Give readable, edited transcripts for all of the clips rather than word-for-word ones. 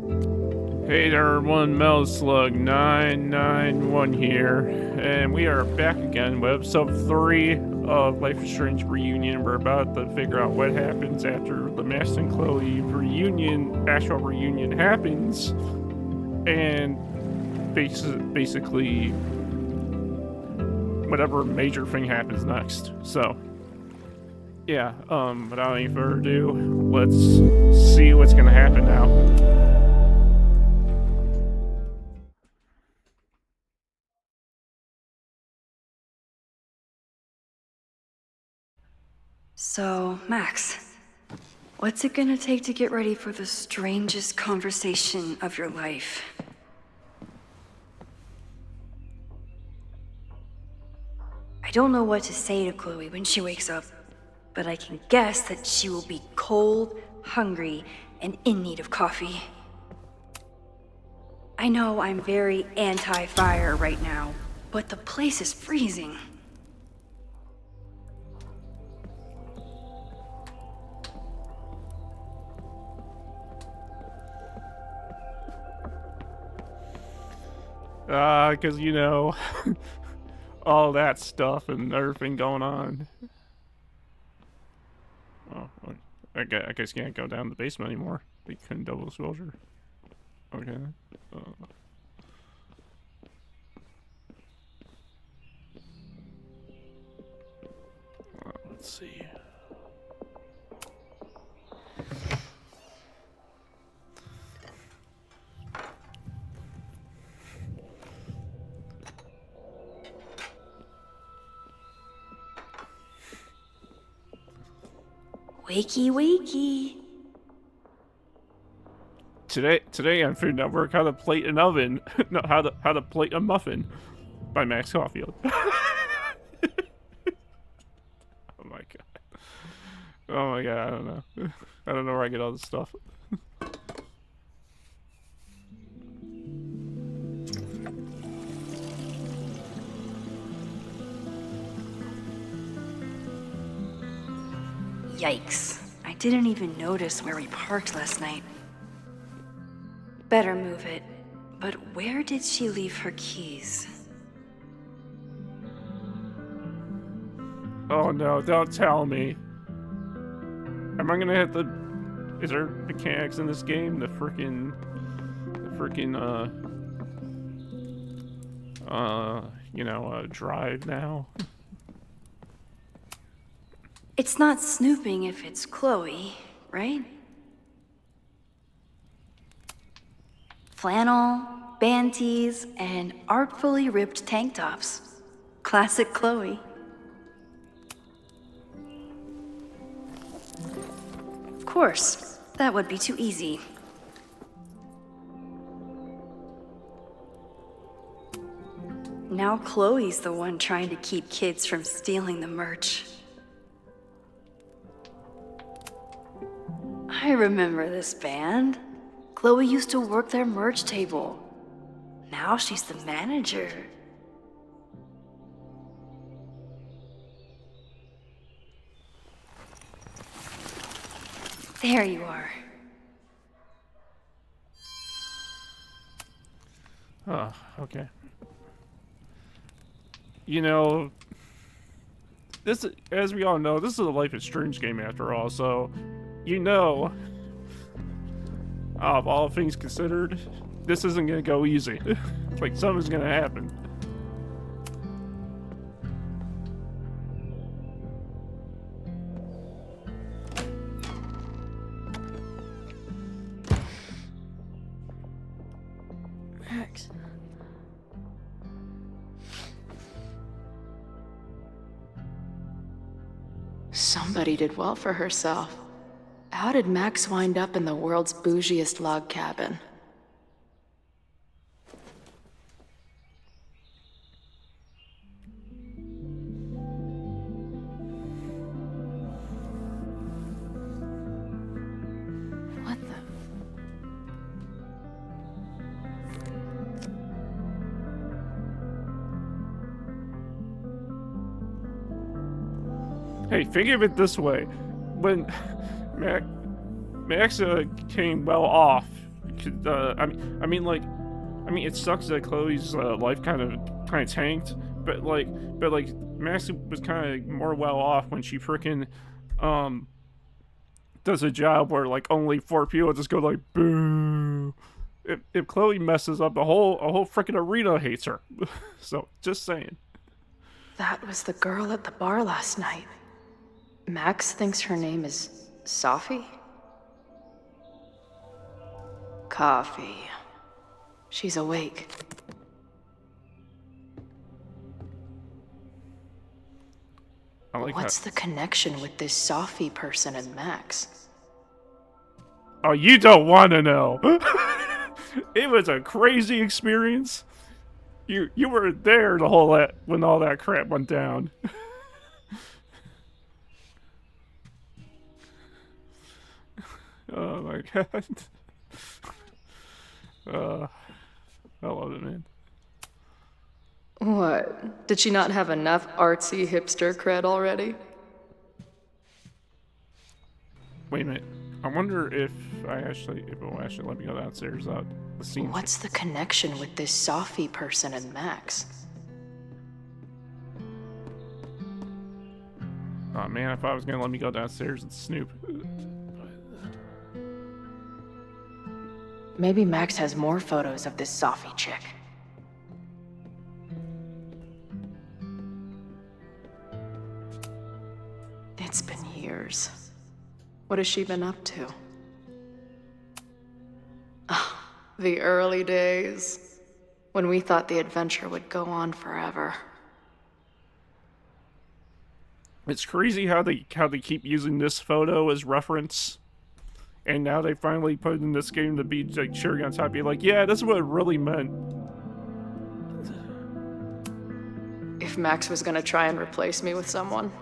Hey there, everyone, Metal Slug 991 here, and we are back again with episode 3 of Life is Strange Reunion. We're about to figure out what happens after the Max and Chloe reunion, actual reunion happens, and basically whatever major thing happens next. So, yeah, without any further ado, let's see what's gonna happen now. So, Max, what's it gonna take to get ready for the strangest conversation of your life? I don't know what to say to Chloe when she wakes up, but I can guess that she will be cold, hungry, and in need of coffee. I know I'm very anti-fire right now, but the place is freezing. Because, all that stuff and everything going on. Oh, I guess can't go down the basement anymore. They couldn't double exposure. Okay. Let's see. Wakey, wakey. Today on Food Network, how to plate an oven. No, how to plate a muffin by Max Caulfield. Oh my god. Oh my god, I don't know. I don't know where I get all this stuff. Yikes. I didn't even notice where we parked last night. Better move it. But where did she leave her keys? Oh no, don't tell me. Am I gonna have to... Is there mechanics in this game? The freaking drive now? It's not snooping if it's Chloe, right? Flannel, band tees, and artfully ripped tank tops. Classic Chloe. Of course, that would be too easy. Now Chloe's the one trying to keep kids from stealing the merch. I remember this band. Chloe used to work their merch table. Now she's the manager. There you are. Oh, okay. This, as we all know, this is a Life is Strange game after all, so, of all things considered, this isn't gonna go easy. It's like something's gonna happen. Max. Somebody did well for herself. How did Max wind up in the world's bougiest log cabin? What the... Hey, think of it this way. When Max came well off I mean, it sucks that Chloe's life kind of tanked, but Max was kind of more well off when she freaking um does a job where like only 4 people just go like boo. If Chloe messes up, a whole freaking arena hates her. So just saying. That was the girl at the bar last night. Max thinks her name is Sophie? Coffee. She's awake. What's the connection with this Sophie person and Max? Oh, you don't want to know. It was a crazy experience. You were there when all that crap went down. Oh my god. I love it, man. What? Did she not have enough artsy hipster cred already? Wait a minute. I wonder if it will actually let me go downstairs. The scene. What's the connection with this Sophie person and Max? Oh man, if I was gonna let me go downstairs and snoop. Maybe Max has more photos of this Sophie chick. It's been years. What has she been up to? Oh, the early days, when we thought the adventure would go on forever. It's crazy how they keep using this photo as reference, and now they finally put it in this game to be like cherry on top. Be like, yeah, that's what it really meant. If Max was gonna try and replace me with someone,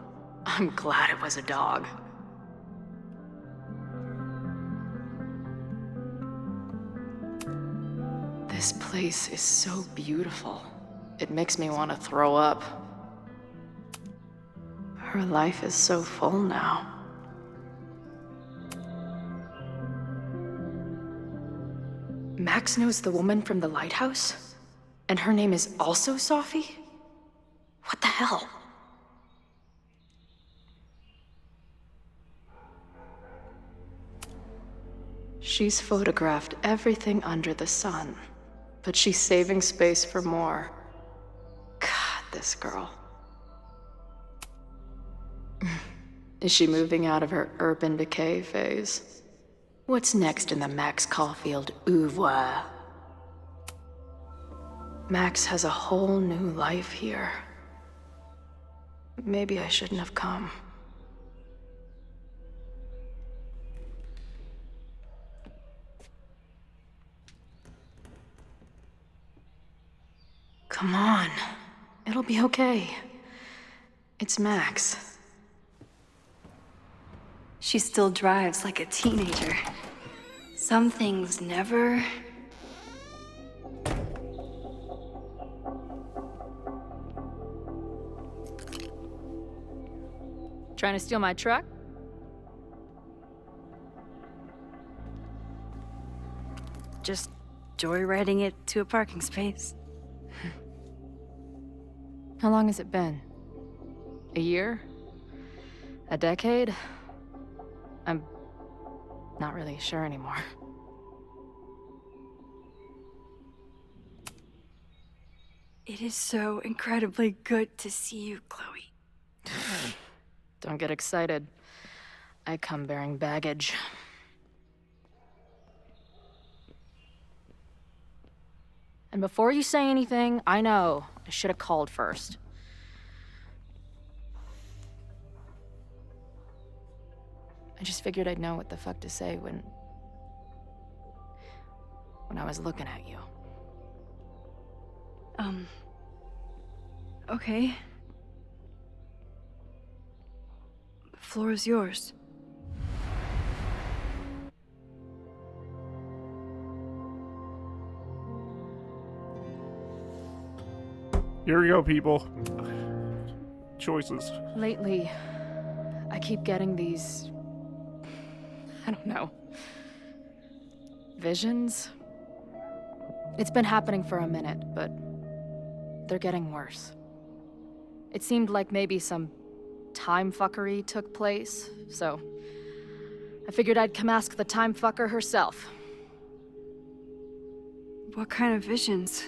I'm glad it was a dog. This place is so beautiful. It makes me want to throw up. Her life is so full now. Max knows the woman from the lighthouse? And her name is also Sophie? What the hell? She's photographed everything under the sun, but she's saving space for more. God, this girl. Is she moving out of her urban decay phase? What's next in the Max Caulfield oeuvre? Max has a whole new life here. Maybe I shouldn't have come. Come on. It'll be okay. It's Max. She still drives like a teenager. Some things never... Trying to steal my truck? Just joyriding it to a parking space. How long has it been? A year? A decade? I'm not really sure anymore. It is so incredibly good to see you, Chloe. Don't get excited. I come bearing baggage. And before you say anything, I know I should have called first. I just figured I'd know what the fuck to say when I was looking at you. Okay. The floor is yours. Here we go, people. Choices. Lately, I keep getting these... I don't know. Visions? It's been happening for a minute, but they're getting worse. It seemed like maybe some time fuckery took place, so I figured I'd come ask the time fucker herself. What kind of visions?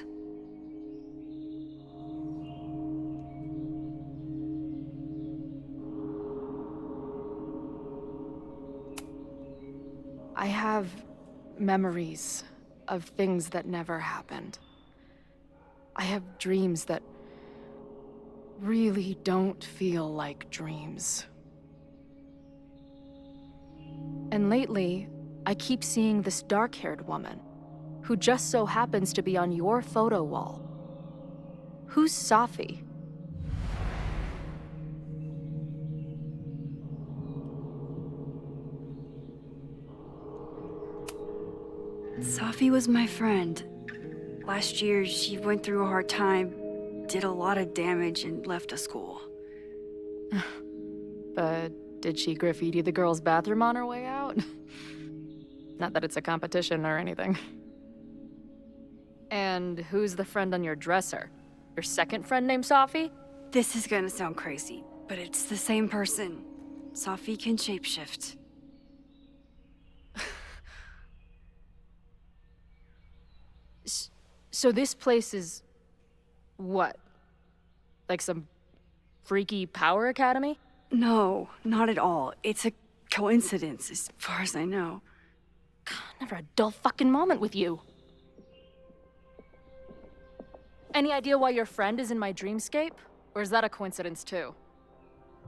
I have memories of things that never happened. I have dreams that really don't feel like dreams. And lately, I keep seeing this dark-haired woman, who just so happens to be on your photo wall. Who's Safi? Safi was my friend. Last year, she went through a hard time, did a lot of damage, and left the school. But did she graffiti the girls' bathroom on her way out? Not that it's a competition or anything. And who's the friend on your dresser? Your second friend named Safi? This is gonna sound crazy, but it's the same person. Safi can shapeshift. So this place is... what? Like some freaky power academy? No, not at all. It's a coincidence, as far as I know. God, never a dull fucking moment with you. Any idea why your friend is in my dreamscape? Or is that a coincidence too?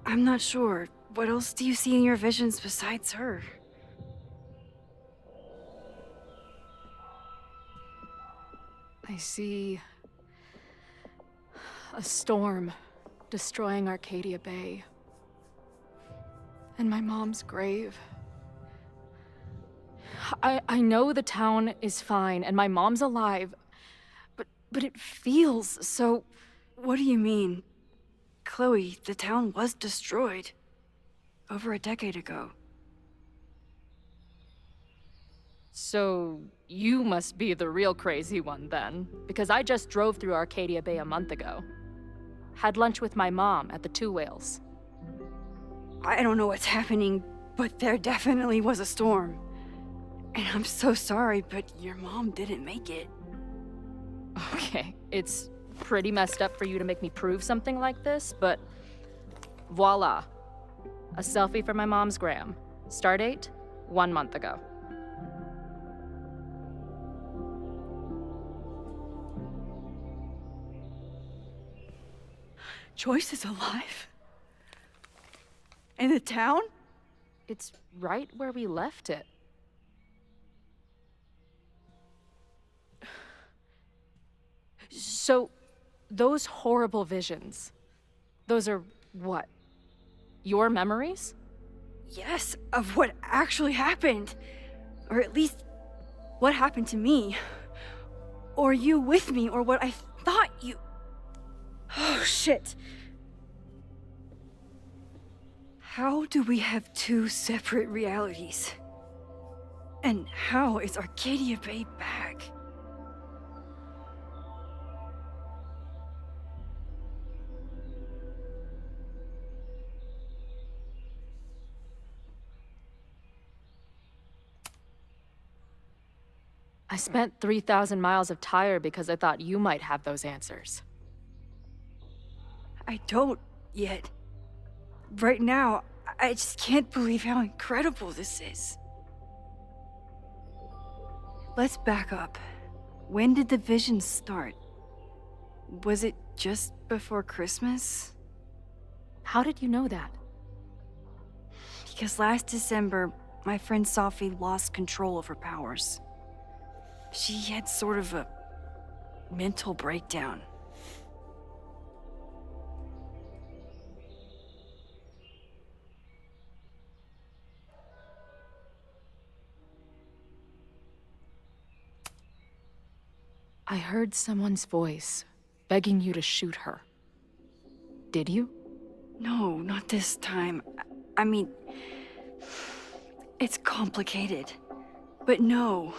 I'm not sure. What else do you see in your visions besides her? I see... a storm destroying Arcadia Bay. And my mom's grave. I know the town is fine and my mom's alive, but it feels so... What do you mean? Chloe, the town was destroyed. Over a decade ago. So, you must be the real crazy one then, because I just drove through Arcadia Bay a month ago. Had lunch with my mom at the Two Whales. I don't know what's happening, but there definitely was a storm. And I'm so sorry, but your mom didn't make it. Okay, it's pretty messed up for you to make me prove something like this, but voila. A selfie for my mom's gram. Stardate, 1 month ago. Joyce is alive? In the town? It's right where we left it. So, those horrible visions, those are what? Your memories? Yes, of what actually happened. Or at least, what happened to me. Or you with me, or what I thought you... Oh, shit. How do we have two separate realities? And how is Arcadia Bay back? I spent 3,000 miles of tire because I thought you might have those answers. I don't yet. Right now, I just can't believe how incredible this is. Let's back up. When did the visions start? Was it just before Christmas? How did you know that? Because last December, my friend Safi lost control of her powers. She had sort of a mental breakdown. I heard someone's voice, begging you to shoot her. Did you? No, not this time. I mean, it's complicated. But no,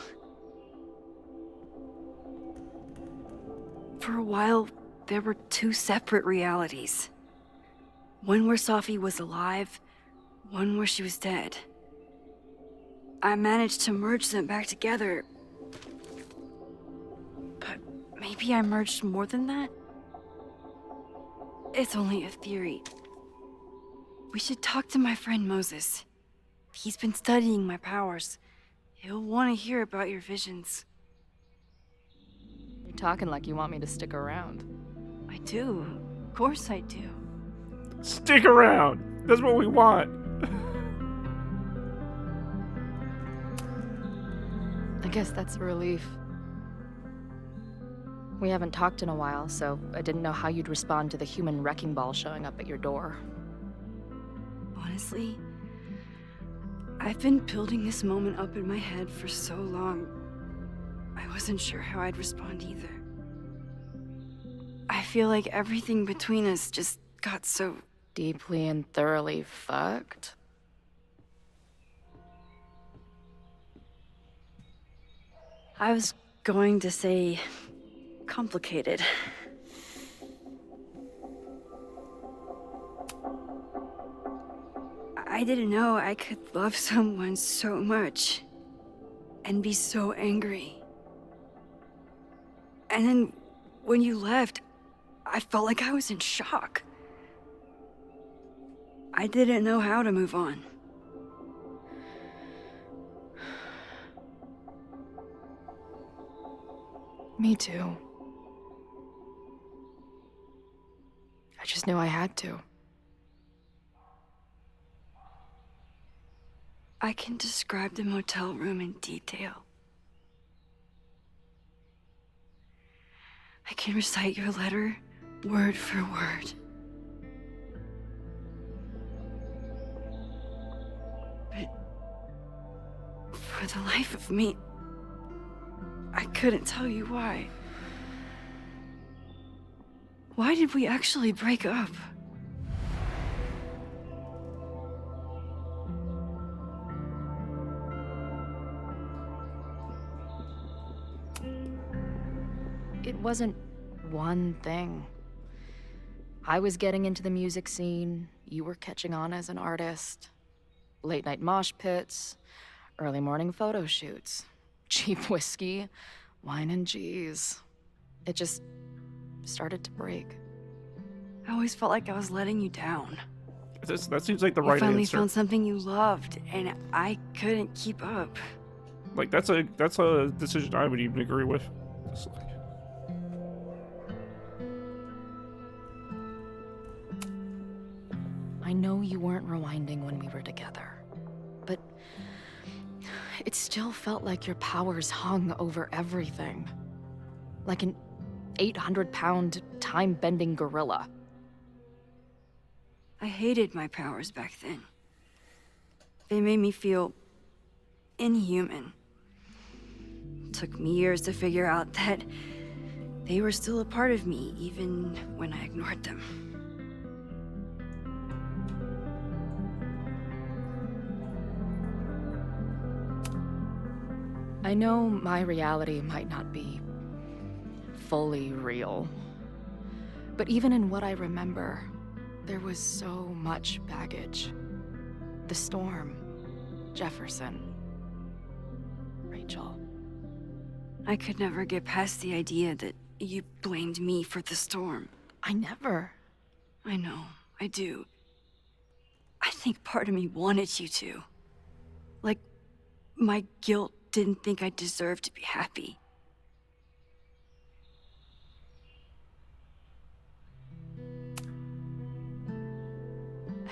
For a while, there were two separate realities. One where Safi was alive, one where she was dead. I managed to merge them back together. But maybe I merged more than that? It's only a theory. We should talk to my friend Moses. He's been studying my powers. He'll want to hear about your visions. You're talking like you want me to stick around. I do. Of course I do. Stick around. That's what we want. I guess that's a relief. We haven't talked in a while, so I didn't know how you'd respond to the human wrecking ball showing up at your door. Honestly, I've been building this moment up in my head for so long. I wasn't sure how I'd respond either. I feel like everything between us just got so Deeply and thoroughly fucked? I was going to say complicated. I didn't know I could love someone so much and be so angry. And then when you left, I felt like I was in shock. I didn't know how to move on. Me too. I just knew I had to. I can describe the motel room in detail. I can recite your letter word for word. But for the life of me, I couldn't tell you why. Why did we actually break up? It wasn't one thing. I was getting into the music scene, you were catching on as an artist. Late night mosh pits, early morning photo shoots, cheap whiskey, wine and cheese. It just started to break. I always felt like I was letting you down. That seems like the You right finally answer. found something you loved, and I couldn't keep up. Like that's a decision I would even agree with. Just like, I know you weren't rewinding when we were together, but it still felt like your powers hung over everything. Like an 800-pound, time-bending gorilla. I hated my powers back then. They made me feel inhuman. It took me years to figure out that they were still a part of me, even when I ignored them. I know my reality might not be fully real, but even in what I remember, there was so much baggage. The storm, Jefferson, Rachel. I could never get past the idea that you blamed me for the storm. I never. I know, I do. I think part of me wanted you to. Like, my guilt didn't think I deserved to be happy.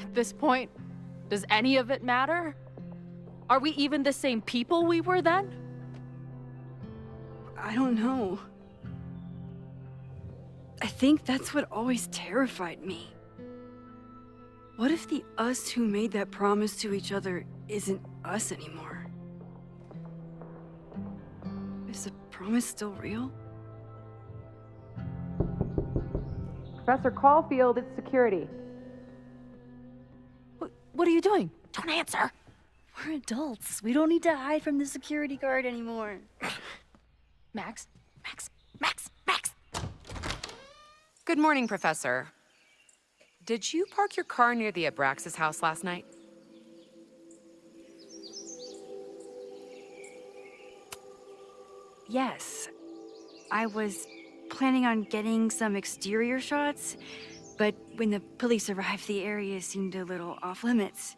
At this point, does any of it matter? Are we even the same people we were then? I don't know. I think that's what always terrified me. What if the us who made that promise to each other isn't us anymore? Is the promise still real? Professor Caulfield, it's security. What are you doing? Don't answer. We're adults. We don't need to hide from the security guard anymore. Max, Max, Max, Max. Good morning, Professor. Did you park your car near the Abraxas house last night? Yes. I was planning on getting some exterior shots, but when the police arrived, the area seemed a little off limits.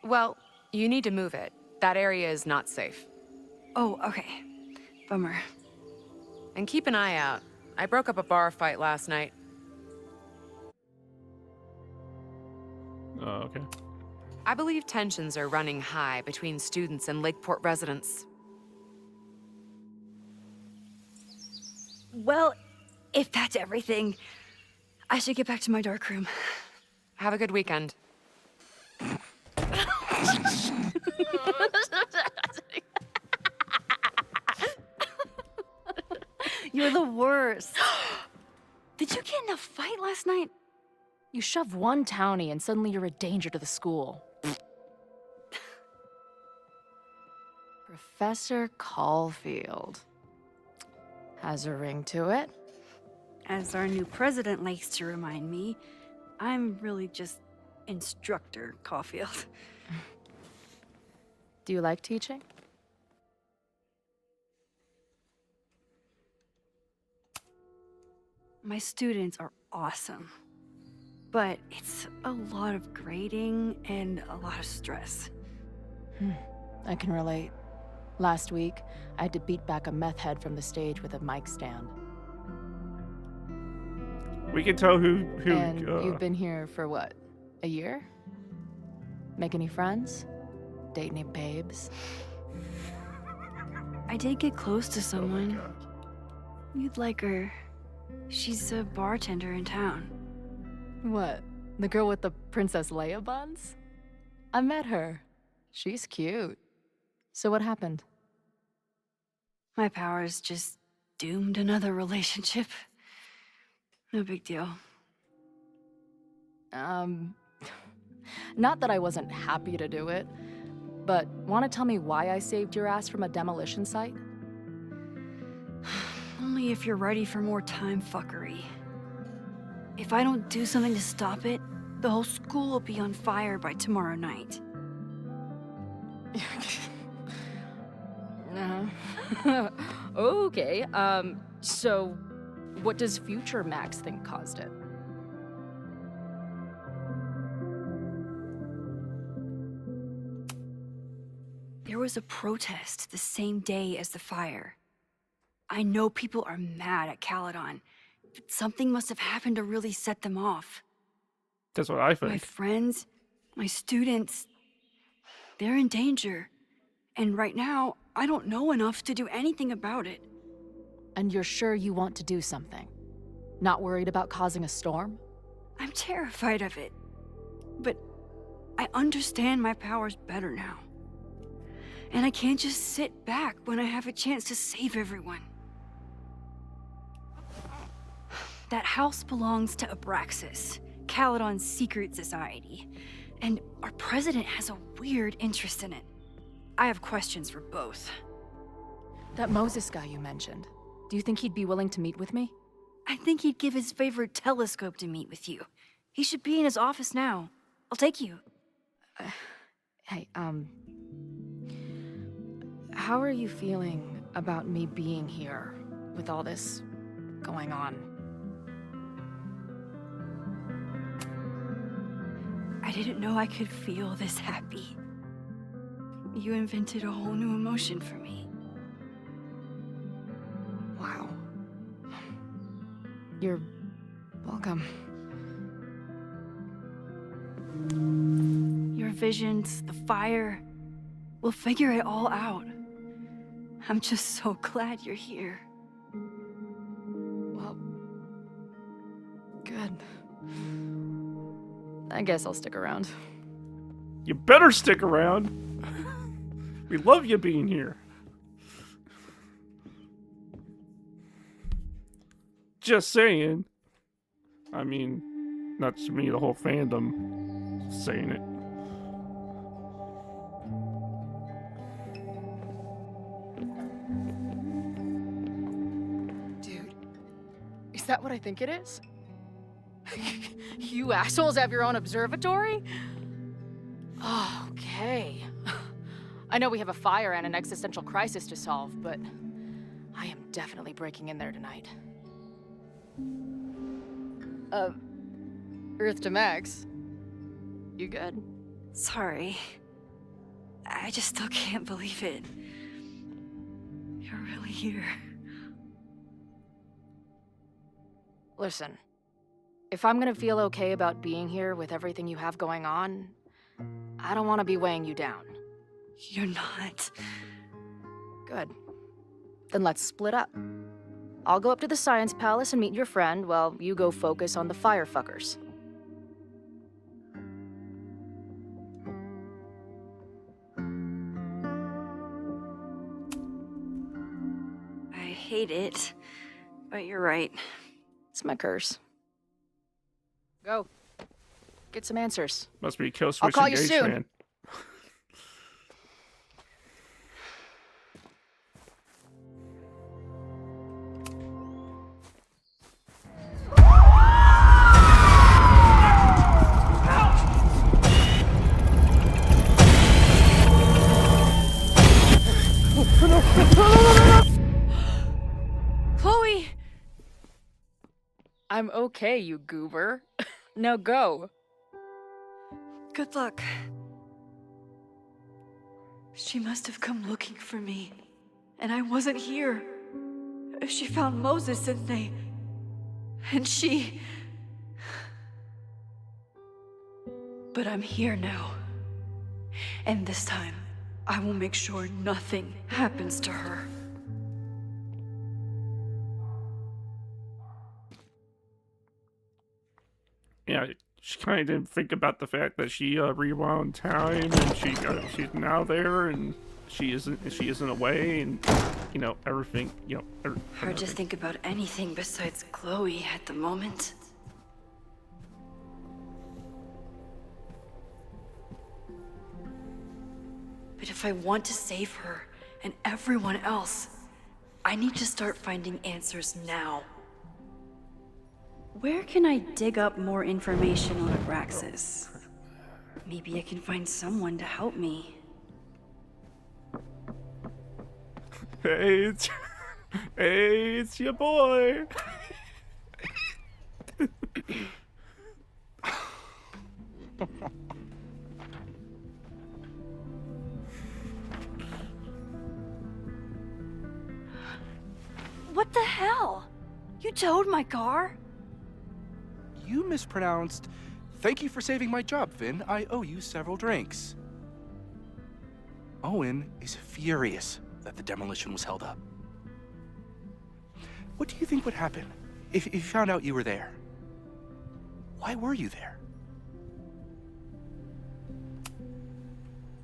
Well, you need to move it. That area is not safe. Oh, okay. Bummer. And keep an eye out. I broke up a bar fight last night. Oh, okay. I believe tensions are running high between students and Lakeport residents. Well, if that's everything, I should get back to my dark room. Have a good weekend. You're the worst. Did you get in a fight last night? You shove one townie and suddenly you're a danger to the school. Professor Caulfield. Has a ring to it. As our new president likes to remind me, I'm really just Instructor Caulfield. Do you like teaching? My students are awesome, but it's a lot of grading and a lot of stress. I can relate. Last week, I had to beat back a meth head from the stage with a mic stand. We can tell who. And you've been here for what? A year? Make any friends? Date any babes? I did get close to Oh my someone. God. You'd like her. She's a bartender in town. What? The girl with the Princess Leia buns? I met her. She's cute. So what happened? My powers just doomed another relationship. No big deal. Not that I wasn't happy to do it, but want to tell me why I saved your ass from a demolition site? Only if you're ready for more time fuckery. If I don't do something to stop it, the whole school will be on fire by tomorrow night. Okay, so what does future Max think caused it? There was a protest the same day as the fire. I know people are mad at Caledon, but something must have happened to really set them off. That's what I My think. friends, my students, they're in danger. And right now, I don't know enough to do anything about it. And you're sure you want to do something? Not worried about causing a storm? I'm terrified of it. But I understand my powers better now. And I can't just sit back when I have a chance to save everyone. That house belongs to Abraxas, Caledon's secret society. And our president has a weird interest in it. I have questions for both. That Moses guy you mentioned, do you think he'd be willing to meet with me? I think he'd give his favorite telescope to meet with you. He should be in his office now. I'll take you. Hey, how are you feeling about me being here with all this going on? I didn't know I could feel this happy. You invented a whole new emotion for me. Wow. You're welcome. Your visions, the fire, we'll figure it all out. I'm just so glad you're here. Well, good. I guess I'll stick around. You better stick around. We love you being here. Just saying. I mean, not just me, the whole fandom saying it. Dude, is that what I think it is? You assholes have your own observatory? Oh, okay. I know we have a fire and an existential crisis to solve, but I am definitely breaking in there tonight. Earth to Max. You good? Sorry. I just still can't believe it. You're really here. Listen, if I'm gonna feel okay about being here with everything you have going on, I don't want to be weighing you down. You're not. Good. Then let's split up. I'll go up to the Science Palace and meet your friend while you go focus on the firefuckers. I hate it, but you're right. It's my curse. Go. Get some answers. Must be kill I'll switch call you engaged, soon. man. Chloe! I'm okay, you goober. Now go. Good luck. She must have come looking for me, and I wasn't here. She found Moses and she... But I'm here now. And this time, I will make sure nothing happens to her. Yeah, she kind of didn't think about the fact that she rewound time, and she's now there, and she isn't away, and you know everything. You know, Hard to think about anything besides Chloe at the moment. But if I want to save her and everyone else, I need to start finding answers now. Where can I dig up more information on Abraxas? Maybe I can find someone to help me. Hey, it's your boy. What the hell? You towed my car? You mispronounced. Thank you for saving my job, Finn. I owe you several drinks. Owen is furious that the demolition was held up. What do you think would happen if he found out you were there? Why were you there?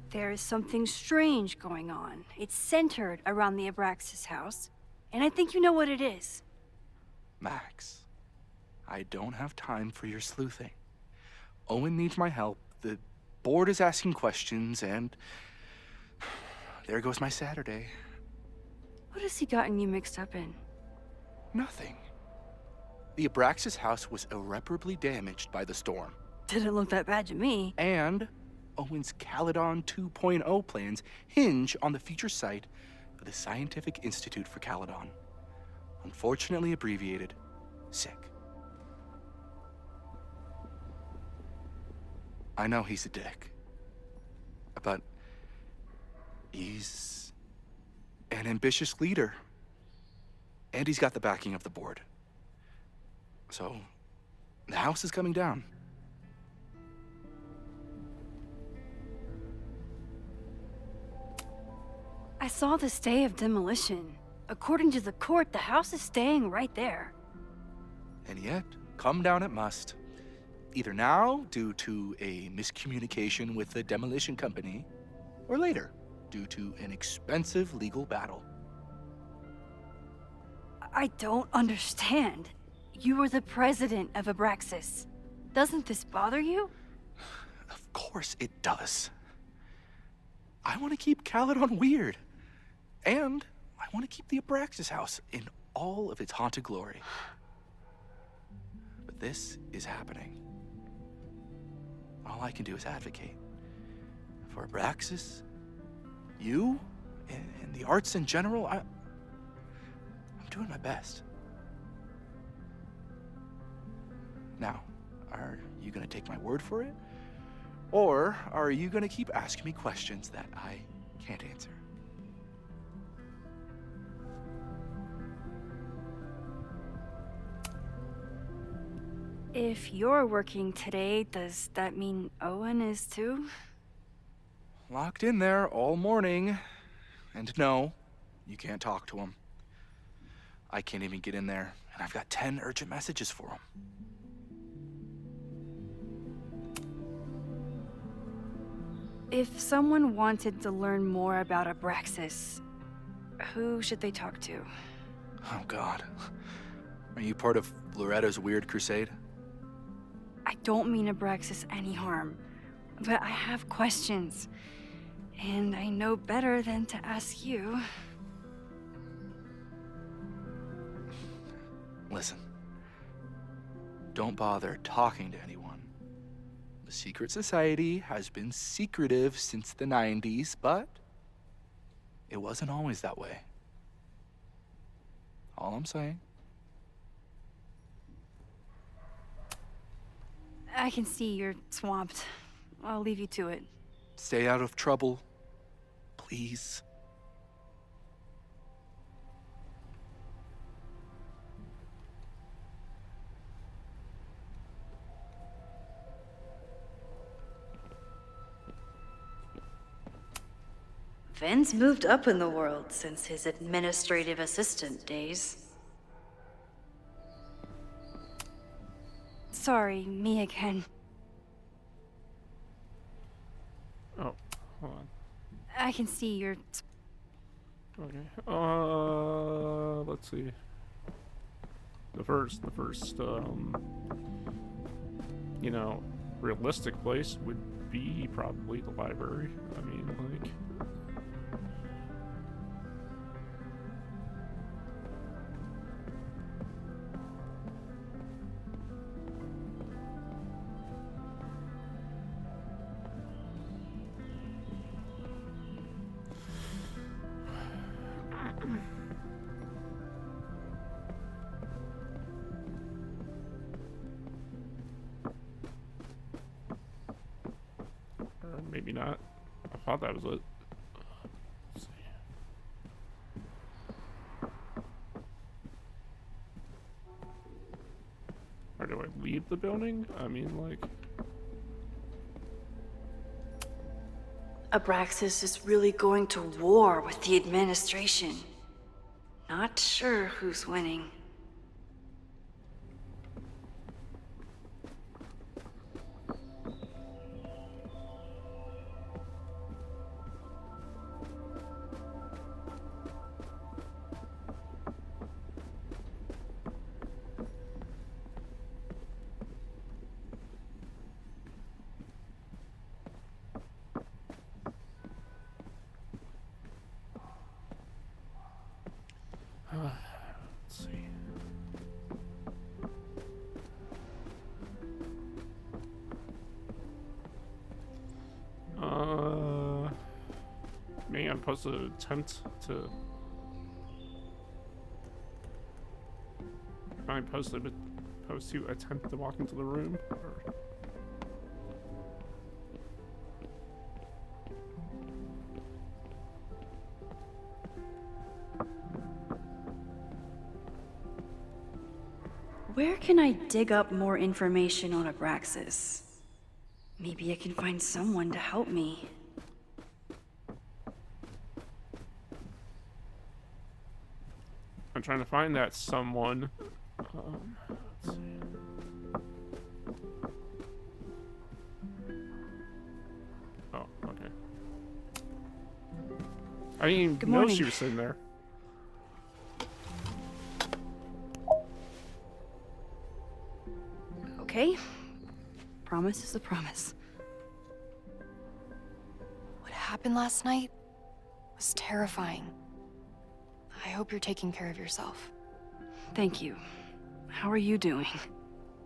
There is something strange going on. It's centered around the Abraxas house, and I think you know what it is. Max, I don't have time for your sleuthing. Owen needs my help, the board is asking questions, and there goes my Saturday. What has he gotten you mixed up in? Nothing. The Abraxas house was irreparably damaged by the storm. Didn't look that bad to me. And Owen's Caledon 2.0 plans hinge on the future site of the Scientific Institute for Caledon. Unfortunately abbreviated, SICK. I know he's a dick, but he's an ambitious leader. And he's got the backing of the board. So, the house is coming down. I saw the stay of demolition. According to the court, the house is staying right there. And yet, come down it must. Either now, due to a miscommunication with the demolition company, or later, due to an expensive legal battle. I don't understand. You are the president of Abraxas. Doesn't this bother you? Of course it does. I want to keep Caledon weird. And I want to keep the Abraxas house in all of its haunted glory. But this is happening. All I can do is advocate. For Abraxas, you, and the arts in general, I'm doing my best. Now, are you gonna take my word for it? Or are you gonna keep asking me questions that I can't answer? If you're working today, does that mean Owen is too? Locked in there all morning. And no, you can't talk to him. I can't even get in there, and I've got 10 urgent messages for him. If someone wanted to learn more about Abraxas, who should they talk to? Oh, God. Are you part of Loretta's weird crusade? I don't mean Abraxas any harm, but I have questions, and I know better than to ask you. Listen, don't bother talking to anyone. The secret society has been secretive since the 90s, but it wasn't always that way. All I'm saying. I can see you're swamped. I'll leave you to it. Stay out of trouble, please. Vin's moved up in the world since his administrative assistant days. Sorry, me again. Oh, hold on. I can see you're... Okay. Let's see. The first, you know, realistic place would be probably the library. I mean, like... Or maybe not. I thought that was it. Let's see. Or do I leave the building? I mean, like... Abraxas is really going to war with the administration. Not sure who's winning. Let's see. Maybe I'm supposed to attempt to... Am I supposed to attempt to walk into the room? Or... Where can I dig up more information on Abraxas? Maybe I can find someone to help me. I'm trying to find that someone. Let's see. Oh, okay. I didn't even Good know morning. she was sitting there. Okay? Promise is a promise. What happened last night was terrifying. I hope you're taking care of yourself. Thank you. How are you doing?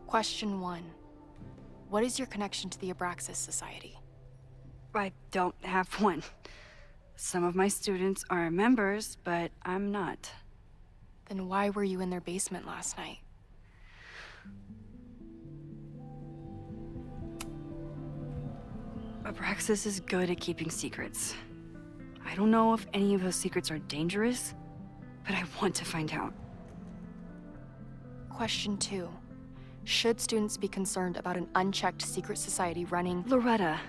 Question 1. What is your connection to the Abraxas Society? I don't have one. Some of my students are members, but I'm not. Then why were you in their basement last night? Abraxas is good at keeping secrets. I don't know if any of those secrets are dangerous, but I want to find out. Question 2. Should students be concerned about an unchecked secret society running... Loretta.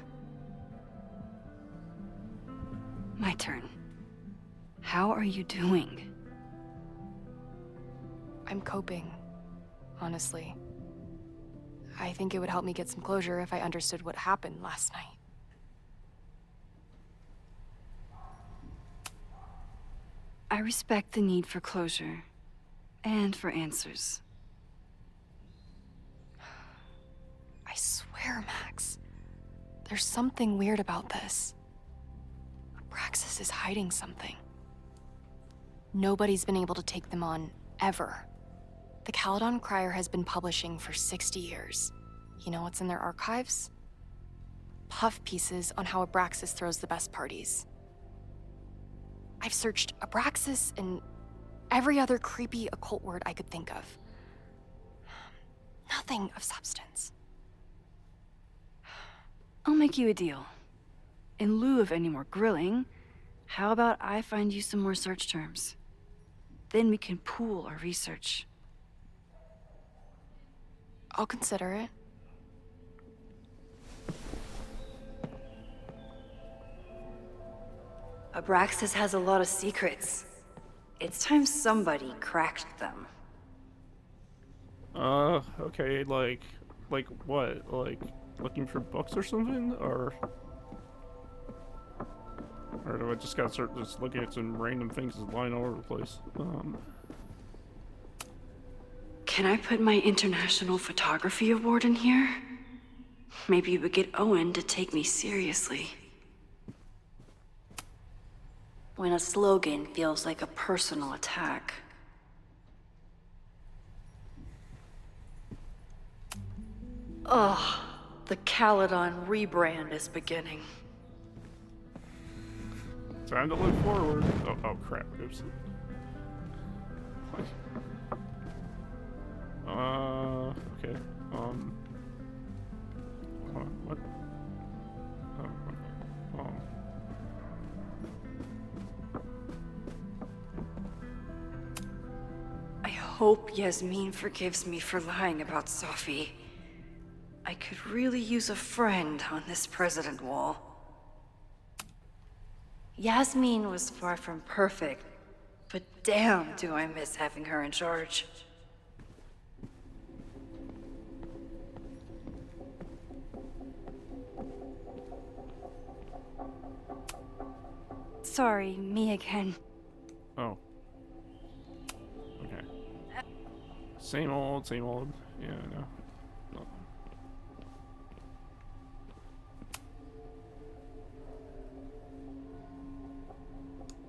My turn. How are you doing? I'm coping, honestly. I think it would help me get some closure if I understood what happened last night. I respect the need for closure, and for answers. I swear, Max, there's something weird about this. Abraxas is hiding something. Nobody's been able to take them on, ever. The Caledon Crier has been publishing for 60 years. You know what's in their archives? Puff pieces on how Abraxas throws the best parties. I've searched Abraxas and every other creepy occult word I could think of. Nothing of substance. I'll make you a deal. In lieu of any more grilling, how about I find you some more search terms? Then we can pool our research. I'll consider it. Abraxas has a lot of secrets. It's time somebody cracked them. Okay, like what? Like, looking for books or something? Or do I just gotta start just looking at some random things that's lying all over the place? Can I put my International Photography Award in here? Maybe we get Owen to take me seriously. When a slogan feels like a personal attack. Ugh, the Caledon rebrand is beginning. Time to look forward. Oh crap, oops. Okay, what? I hope Yasmin forgives me for lying about Sophie. I could really use a friend on this president wall. Yasmin was far from perfect, but damn do I miss having her in charge. Sorry, me again. Oh. Okay. Same old, same old. Yeah, I know. Oh.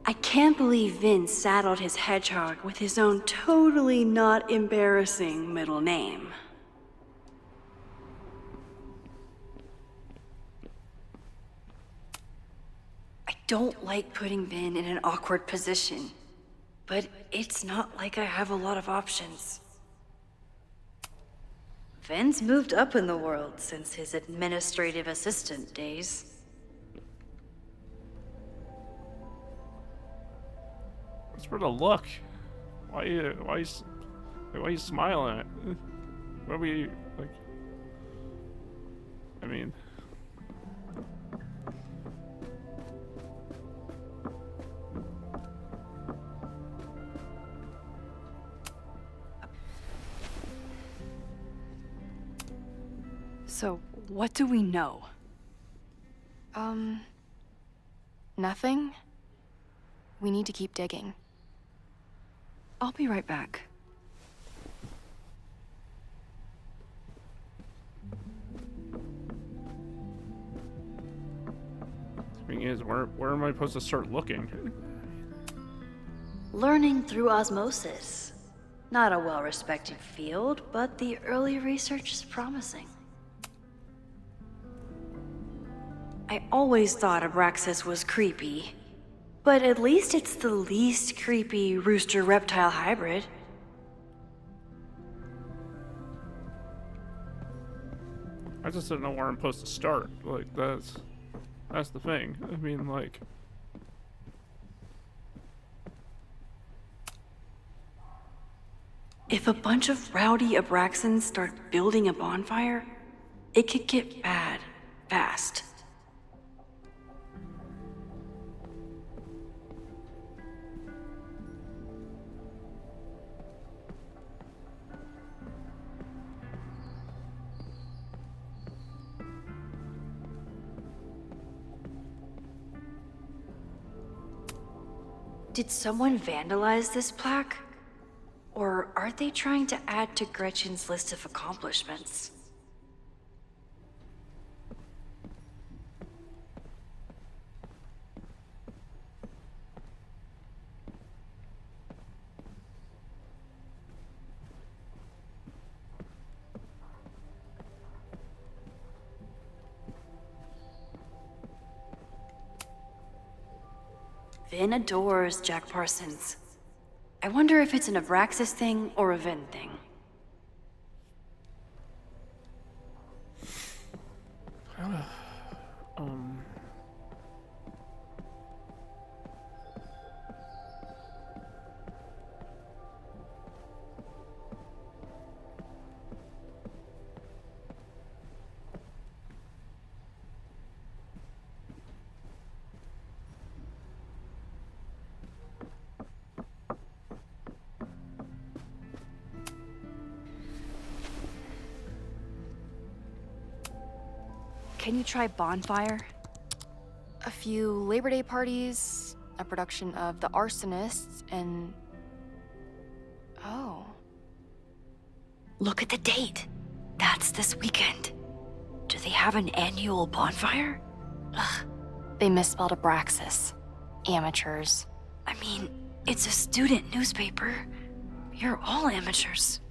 I can't believe Vince saddled his hedgehog with his own totally not embarrassing middle name. I don't like putting Vin in an awkward position, but it's not like I have a lot of options. Vin's moved up in the world since his administrative assistant days. What's for the look? Why you smiling at? What are we like? I mean. So, what do we know? Nothing. We need to keep digging. I'll be right back. Thing is, where am I supposed to start looking? Learning through osmosis. Not a well-respected field, but the early research is promising. I always thought Abraxas was creepy, but at least it's the least creepy rooster-reptile hybrid. I just don't know where I'm supposed to start. Like, that's the thing. I mean, like... If a bunch of rowdy Abraxans start building a bonfire, it could get bad, fast. Did someone vandalize this plaque? Or are they trying to add to Gretchen's list of accomplishments? Vin adores Jack Parsons. I wonder if it's an Abraxas thing or a Vin thing. Can you try bonfire? A few Labor Day parties, a production of The Arsonists, and... Oh. Look at the date. That's this weekend. Do they have an annual bonfire? Ugh. They misspelled Abraxas. Amateurs. I mean, it's a student newspaper. You're all amateurs.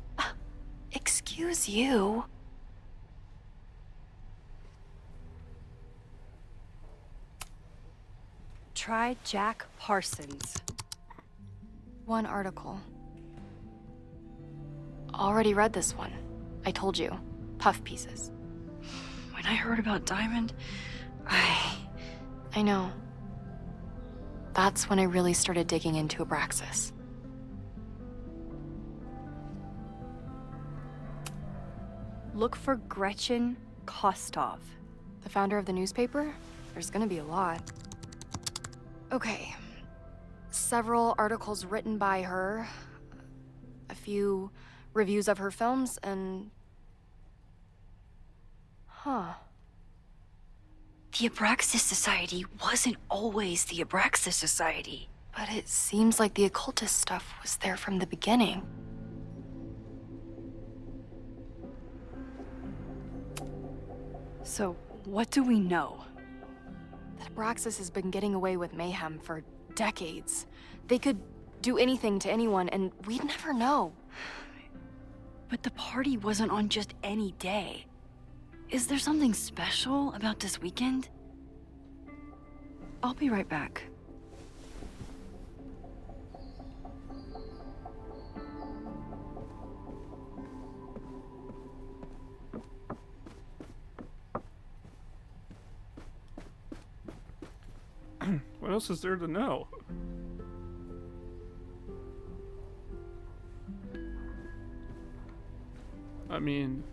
Excuse you. Try Jack Parsons. One article. Already read this one. I told you. Puff pieces. When I heard about Diamond, I know. That's when I really started digging into Abraxas. Look for Gretchen Kostov. The founder of the newspaper? There's gonna be a lot. Okay. Several articles written by her, a few reviews of her films, and... Huh. The Abraxas Society wasn't always the Abraxas Society. But it seems like the occultist stuff was there from the beginning. So, what do we know? That Abraxas has been getting away with mayhem for decades. They could do anything to anyone, and we'd never know. But the party wasn't on just any day. Is there something special about this weekend? I'll be right back. What else is there to know? I mean...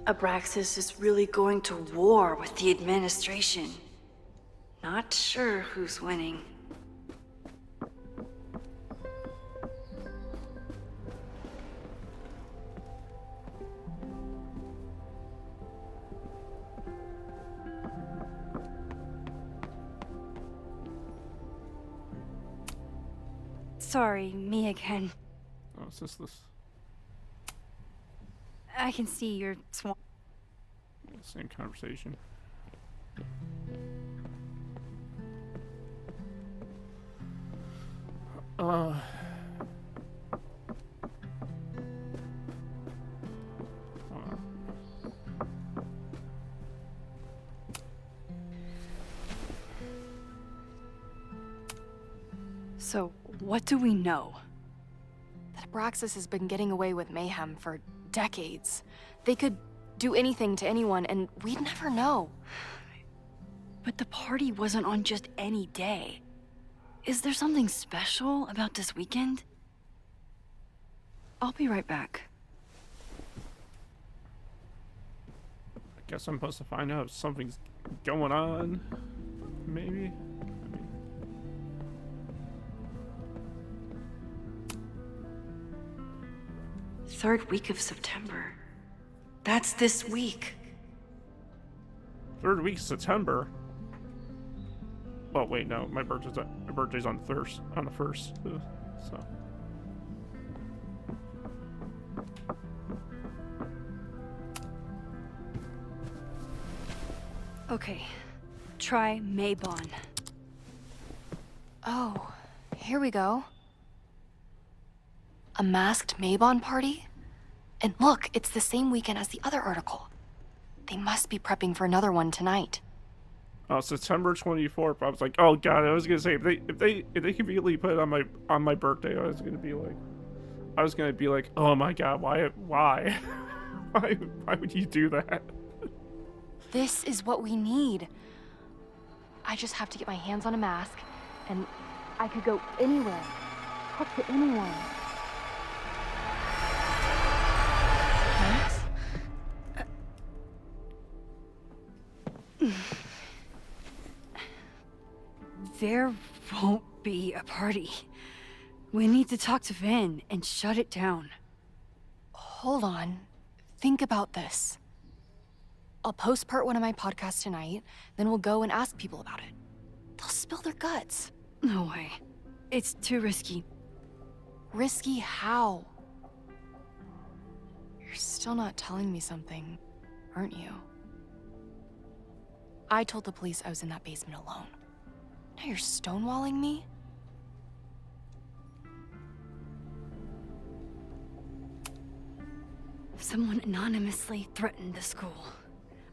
Abraxas is really going to war with the administration. Not sure who's winning. Sorry, me again. Oh, is this? I can see you're Same conversation. Uh. So, what do we know? That Abraxas has been getting away with mayhem for decades. They could do anything to anyone, and we'd never know. But the party wasn't on just any day. Is there something special about this weekend? I'll be right back. I guess I'm supposed to find out if something's going on. Maybe. Third week of September. That's this week. Third week of September. Oh wait, no, my birthday's on the first. So. Okay, try Maybon. Oh, here we go. A masked Maybon party? And look, it's the same weekend as the other article. They must be prepping for another one tonight. September 24th. I was like, oh god, I was gonna say if they conveniently put it on my birthday, I was gonna be like, oh my god, why why would you do that? This is what we need. I just have to get my hands on a mask, and I could go anywhere, talk to anyone. Max? There won't be a party. We need to talk to Vin and shut it down. Hold on. Think about this. I'll post-part one of my podcasts tonight, then we'll go and ask people about it. They'll spill their guts. No way. It's too risky. Risky how? You're still not telling me something, aren't you? I told the police I was in that basement alone. Now you're stonewalling me? Someone anonymously threatened the school.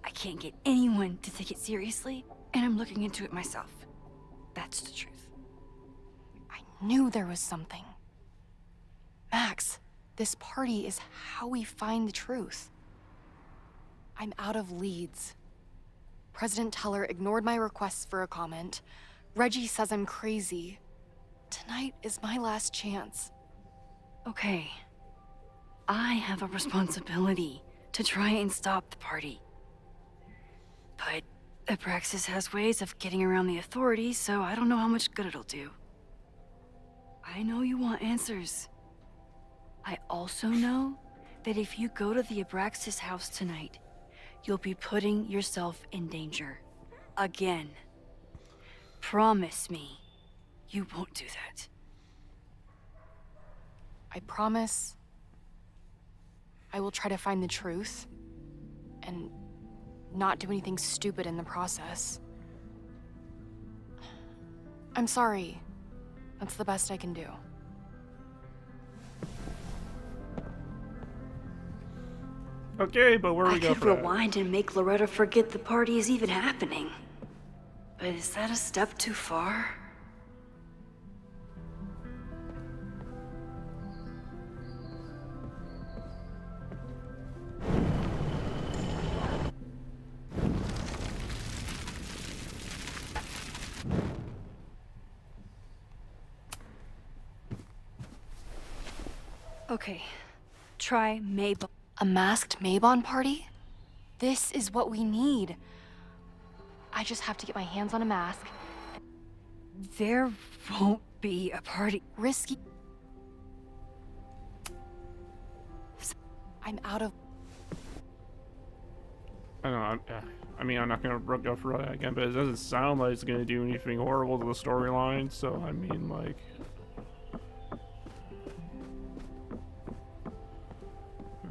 I can't get anyone to take it seriously, and I'm looking into it myself. That's the truth. I knew there was something. Max, this party is how we find the truth. I'm out of leads. President Teller ignored my requests for a comment. Reggie says I'm crazy. Tonight is my last chance. Okay. I have a responsibility to try and stop the party. But Abraxas has ways of getting around the authorities, so I don't know how much good it'll do. I know you want answers. I also know that if you go to the Abraxas house tonight, you'll be putting yourself in danger. Again. Promise me you won't do that. I promise I will try to find the truth and not do anything stupid in the process. I'm sorry. That's the best I can do. Okay, but where do we go I could for that? rewind and make Loretta forget the party is even happening. But is that a step too far? Okay, try Mabel. A masked Maybon party? This is what we need. I just have to get my hands on a mask. There won't be a party. Risky. I'm out of... I don't know. I mean, I'm not gonna go for that again, but it doesn't sound like it's gonna do anything horrible to the storyline. So I mean, like.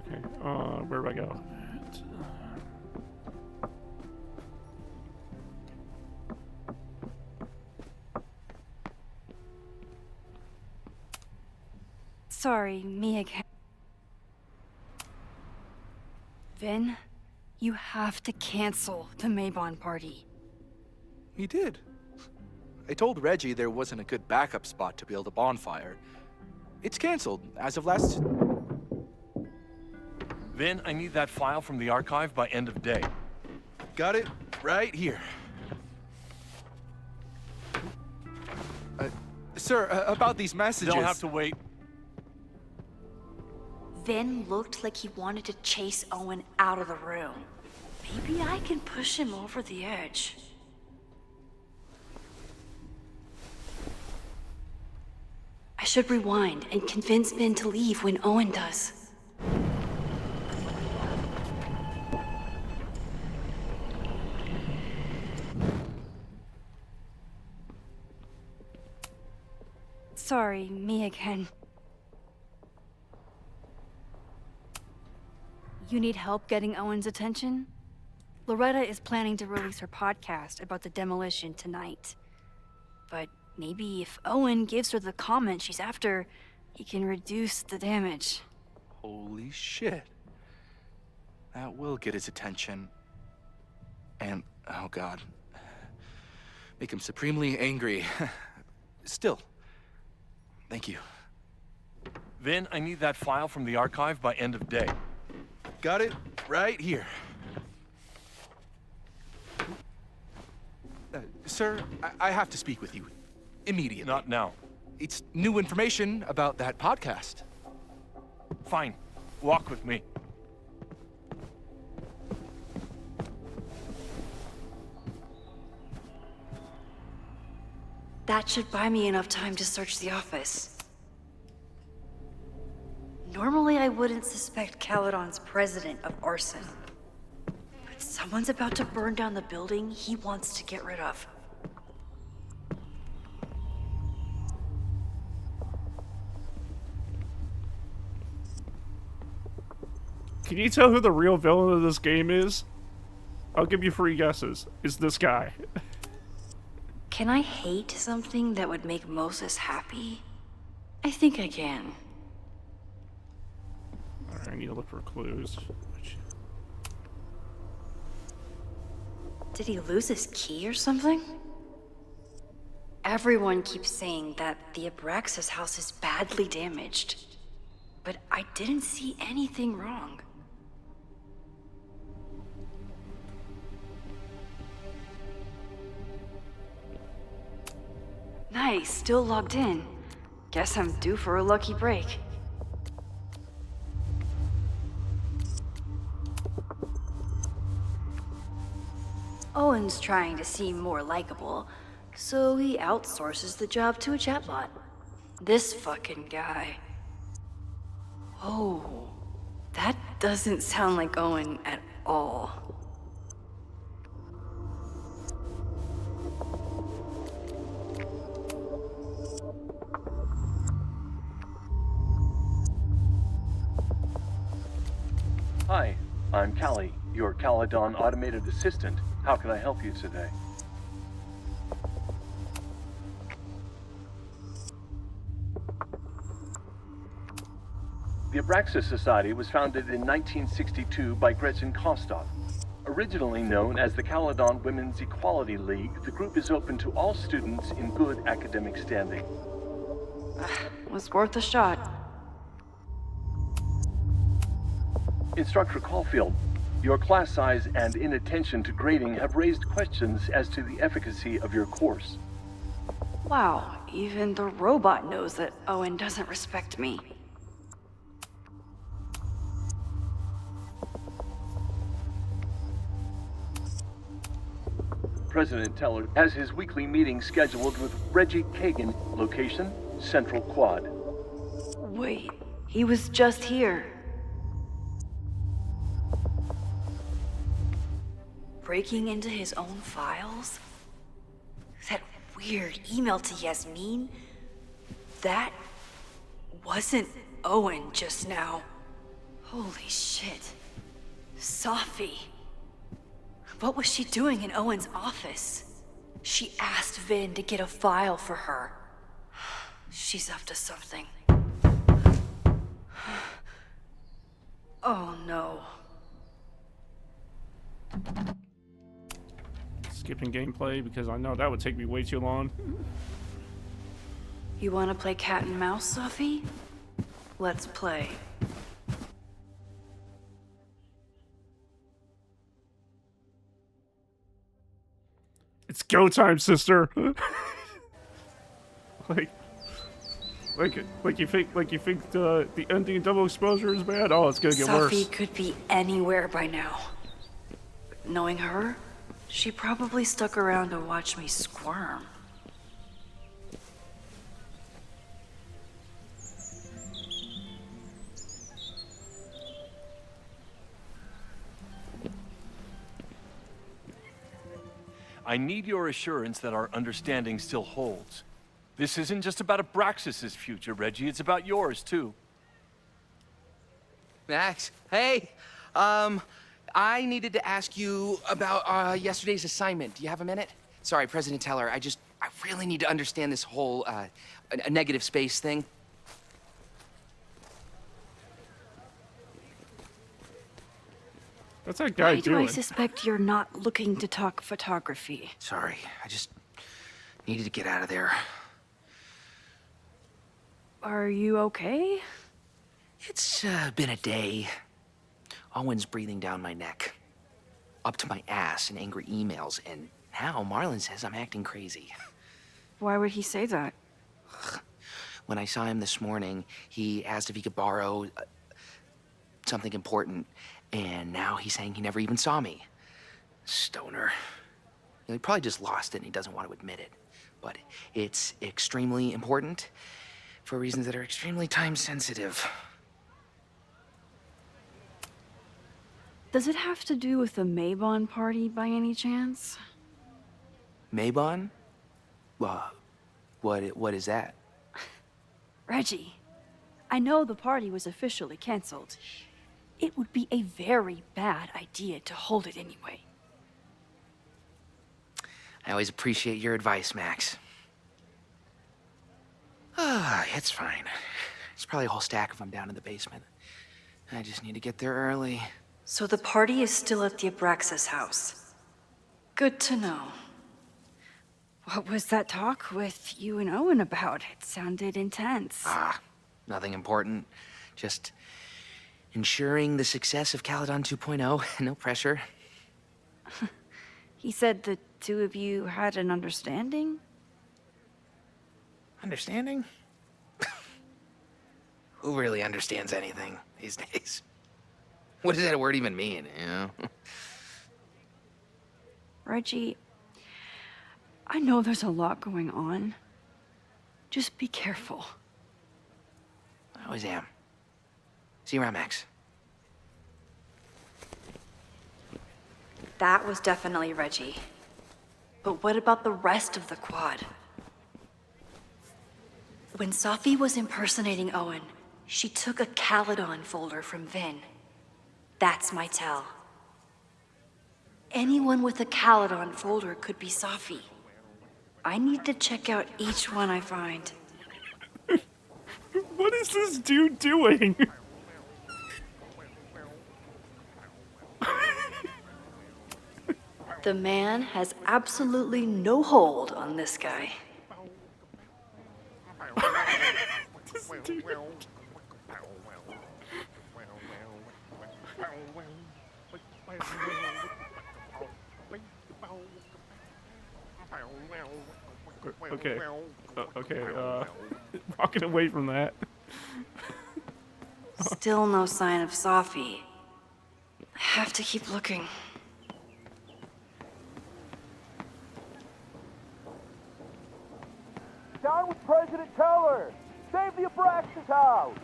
Okay. Where do I go? Sorry, me again. Vin, you have to cancel the Maybon party. He did. I told Reggie there wasn't a good backup spot to build a bonfire. It's canceled as of last... Vin, I need that file from the archive by end of day. Got it right here. Sir, about these messages... They'll have to wait. Vin looked like he wanted to chase Owen out of the room. Maybe I can push him over the edge. I should rewind and convince Vin to leave when Owen does. Sorry, me again. You need help getting Owen's attention? Loretta is planning to release her podcast about the demolition tonight. But maybe if Owen gives her the comment she's after, he can reduce the damage. Holy shit. That will get his attention. And, oh god. Make him supremely angry. Still. Thank you. Vin, I need that file from the archive by end of day. Got it right here. Sir, I have to speak with you. Immediately. Not now. It's new information about that podcast. Fine. Walk with me. That should buy me enough time to search the office. Normally, I wouldn't suspect Caledon's president of arson. But someone's about to burn down the building he wants to get rid of. Can you tell who the real villain of this game is? I'll give you 3 guesses. It's this guy. Can I hate something that would make Moses happy? I think I can. Alright, I need to look for clues. Did he lose his key or something? Everyone keeps saying that the Abraxas house is badly damaged. But I didn't see anything wrong. Nice, still logged in. Guess I'm due for a lucky break. Owen's trying to seem more likable, so he outsources the job to a chatbot. This fucking guy. Oh, that doesn't sound like Owen at all. Hi, I'm Callie, your Caledon automated assistant. How can I help you today? The Abraxas Society was founded in 1962 by Gretchen Kostov. Originally known as the Caledon Women's Equality League, the group is open to all students in good academic standing. Was worth a shot. Instructor Caulfield, your class size and inattention to grading have raised questions as to the efficacy of your course. Wow, even the robot knows that Owen doesn't respect me. President Teller has his weekly meeting scheduled with Reggie Kagan, location, Central Quad. Wait, he was just here. Breaking into his own files? That weird email to Yasmin? That wasn't Owen just now. Holy shit. Safi. What was she doing in Owen's office? She asked Vin to get a file for her. She's up to something. Oh no. Skipping gameplay because I know that would take me way too long. You want to play cat and mouse, Sophie? Let's play. It's go time, sister. like you think the ending double exposure is bad? Oh, it's gonna get Sophie worse. could be anywhere by now. Knowing her, she probably stuck around to watch me squirm. I need your assurance that our understanding still holds. This isn't just about Abraxas's future, Reggie. It's about yours, too. Max, hey. I needed to ask you about yesterday's assignment. Do you have a minute? Sorry, President Teller, I really need to understand this whole a negative space thing. What's that guy Why do doing? I suspect you're not looking to talk photography? Sorry, I just needed to get out of there. Are you okay? It's been a day. Owen's breathing down my neck, up to my ass in angry emails, and now Marlon says I'm acting crazy. Why would he say that? When I saw him this morning, he asked if he could borrow something important, and now he's saying he never even saw me. Stoner. He probably just lost it and he doesn't want to admit it. But it's extremely important for reasons that are extremely time-sensitive. Does it have to do with the Maybon party by any chance? Maybon? What is that? Reggie, I know the party was officially canceled. It would be a very bad idea to hold it anyway. I always appreciate your advice, Max. It's fine. It's probably a whole stack of them down in the basement. I just need to get there early. So the party is still at the Abraxas house. Good to know. What was that talk with you and Owen about? It sounded intense. Nothing important. Just ensuring the success of Caledon 2.0. No pressure. He said the two of you had an understanding? Understanding? Who really understands anything these days? What does that word even mean, you know? Reggie, I know there's a lot going on. Just be careful. I always am. See you around, Max. That was definitely Reggie. But what about the rest of the quad? When Sophie was impersonating Owen, she took a Caledon folder from Vin. That's my tell. Anyone with a Caledon folder could be Sophie. I need to check out each one I find. What is this dude doing? The man has absolutely no hold on this guy. This dude. Okay. Walking away from that. Still no sign of Sophie. I have to keep looking. Down with President Teller! Save the Abraxas house!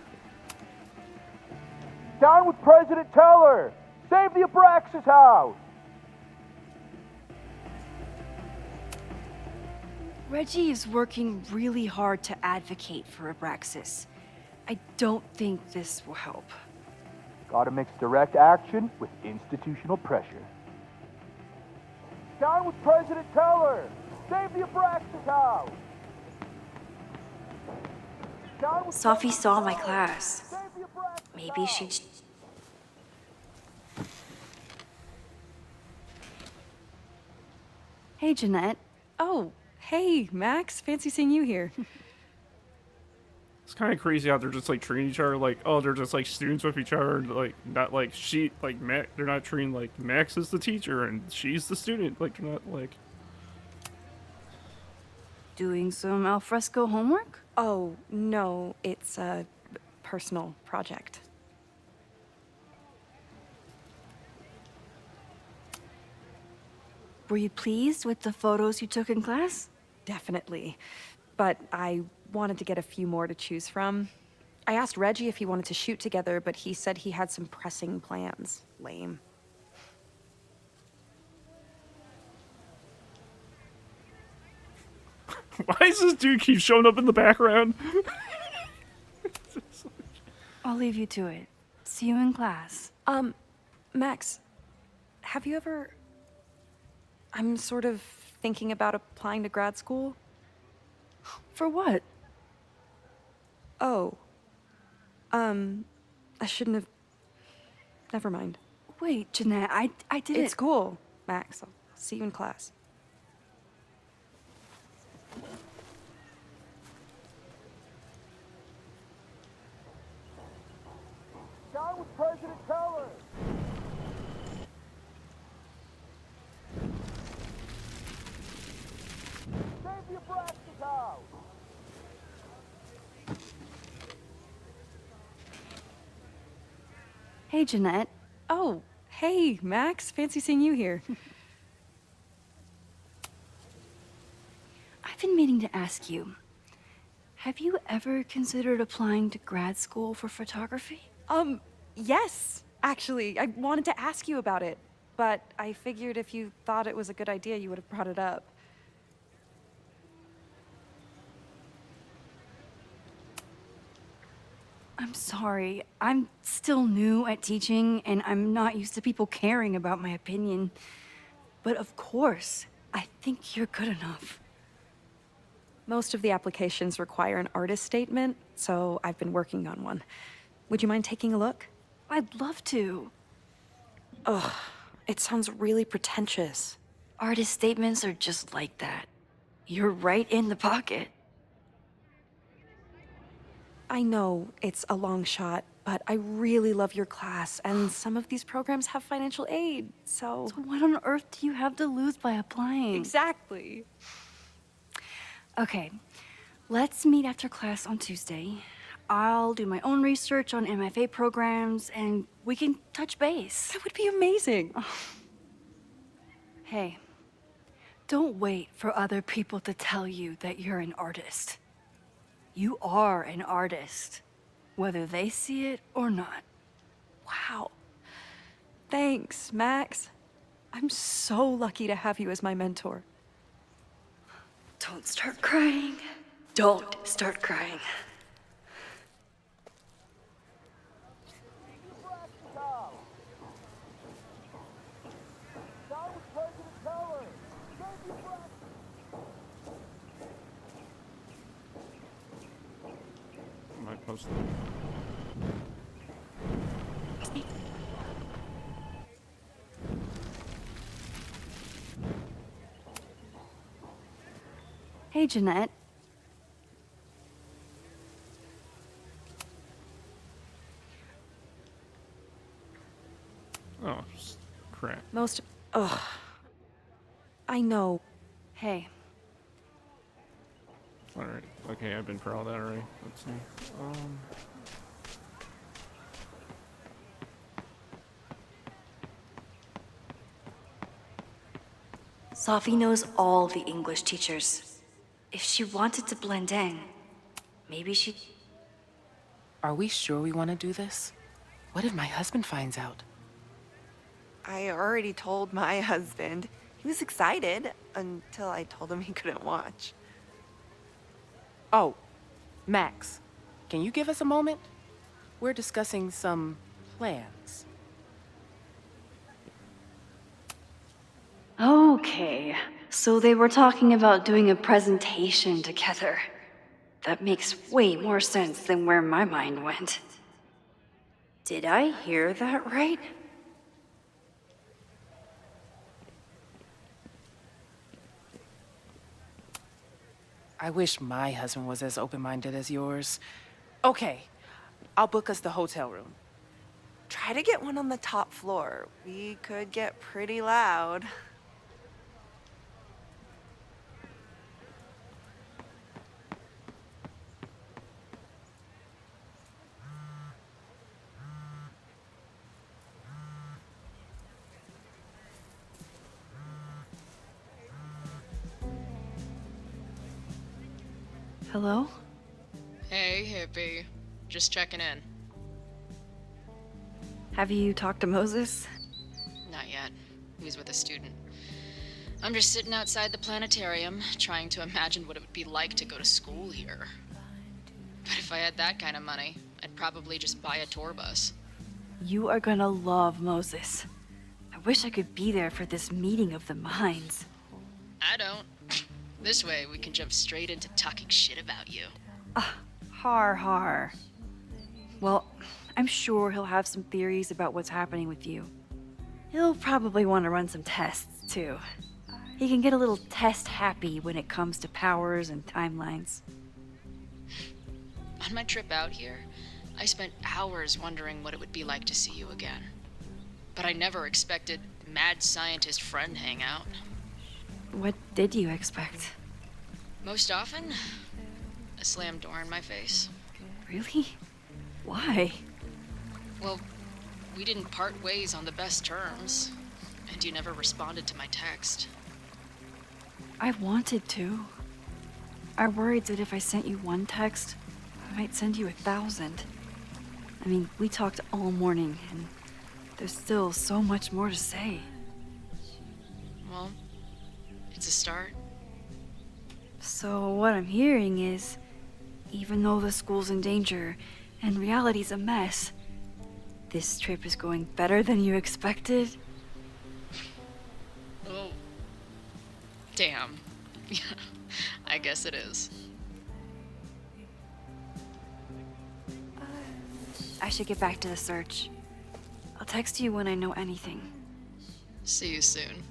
Down with President Teller! Save the Abraxas house! Reggie is working really hard to advocate for Abraxas. I don't think this will help. Gotta mix direct action with institutional pressure. Down with President Teller! Save the Abraxas house! Sophie saw my class. Maybe she... Hey, Jeanette. Oh, hey, Max. Fancy seeing you here. It's kind of crazy how they're just like treating each other like, oh, they're just like students with each other, like not like they're not treating like Max is the teacher and she's the student, like they're not like. Doing some alfresco homework? Oh, no, it's a personal project. Were you pleased with the photos you took in class? Definitely. But I wanted to get a few more to choose from. I asked Reggie if he wanted to shoot together, but he said he had some pressing plans. Lame. Why does this dude keep showing up in the background? I'll leave you to it. See you in class. Max, have you ever... I'm sort of thinking about applying to grad school. For what? Oh. I shouldn't have... Never mind. Wait, Jeanette, I didn't... It's cool, Max. I'll see you in class. Down with President Keller! Save the Abraxas house! Hey, Jeanette. Oh, hey, Max. Fancy seeing you here. I've been meaning to ask you, have you ever considered applying to grad school for photography? Yes, actually. I wanted to ask you about it, but I figured if you thought it was a good idea, you would have brought it up. I'm sorry. I'm still new at teaching, and I'm not used to people caring about my opinion. But of course, I think you're good enough. Most of the applications require an artist statement, so I've been working on one. Would you mind taking a look? I'd love to. Ugh, it sounds really pretentious. Artist statements are just like that. You're right in the pocket. I know it's a long shot, but I really love your class, and some of these programs have financial aid, so... So what on earth do you have to lose by applying? Exactly. Okay, let's meet after class on Tuesday. I'll do my own research on MFA programs, and we can touch base. That would be amazing. Hey, don't wait for other people to tell you that you're an artist. You are an artist, whether they see it or not. Wow. Thanks, Max. I'm so lucky to have you as my mentor. Don't start crying. Don't start crying. Down with President Keller! Save the Abraxas! I might post Hey, Jeanette. Oh, crap. Ugh. I know. Hey. Alright. Okay, I've been for all that already. Let's see. Sophie knows all the English teachers. If she wanted to blend in, maybe she... Are we sure we want to do this? What if my husband finds out? I already told my husband. He was excited until I told him he couldn't watch. Oh, Max, can you give us a moment? We're discussing some plans. Okay, so they were talking about doing a presentation together. That makes way more sense than where my mind went. Did I hear that right? I wish my husband was as open-minded as yours. Okay, I'll book us the hotel room. Try to get one on the top floor. We could get pretty loud. Hello? Hey, hippie. Just checking in. Have you talked to Moses? Not yet. He was with a student. I'm just sitting outside the planetarium, trying to imagine what it would be like to go to school here. But if I had that kind of money, I'd probably just buy a tour bus. You are gonna love Moses. I wish I could be there for this meeting of the minds. I don't. This way, we can jump straight into talking shit about you. Har har. Well, I'm sure he'll have some theories about what's happening with you. He'll probably want to run some tests, too. He can get a little test happy when it comes to powers and timelines. On my trip out here, I spent hours wondering what it would be like to see you again. But I never expected mad scientist friend hangout. What did you expect? Most often, a slammed door in my face. Really? Why? Well, we didn't part ways on the best terms, and you never responded to my text. I wanted to. I worried that if I sent you one text, I might send you 1,000. I mean, we talked all morning, and there's still so much more to say. Well, it's a start. So what I'm hearing is, even though the school's in danger and reality's a mess, this trip is going better than you expected? Oh. Damn. I guess it is. I should get back to the search. I'll text you when I know anything. See you soon.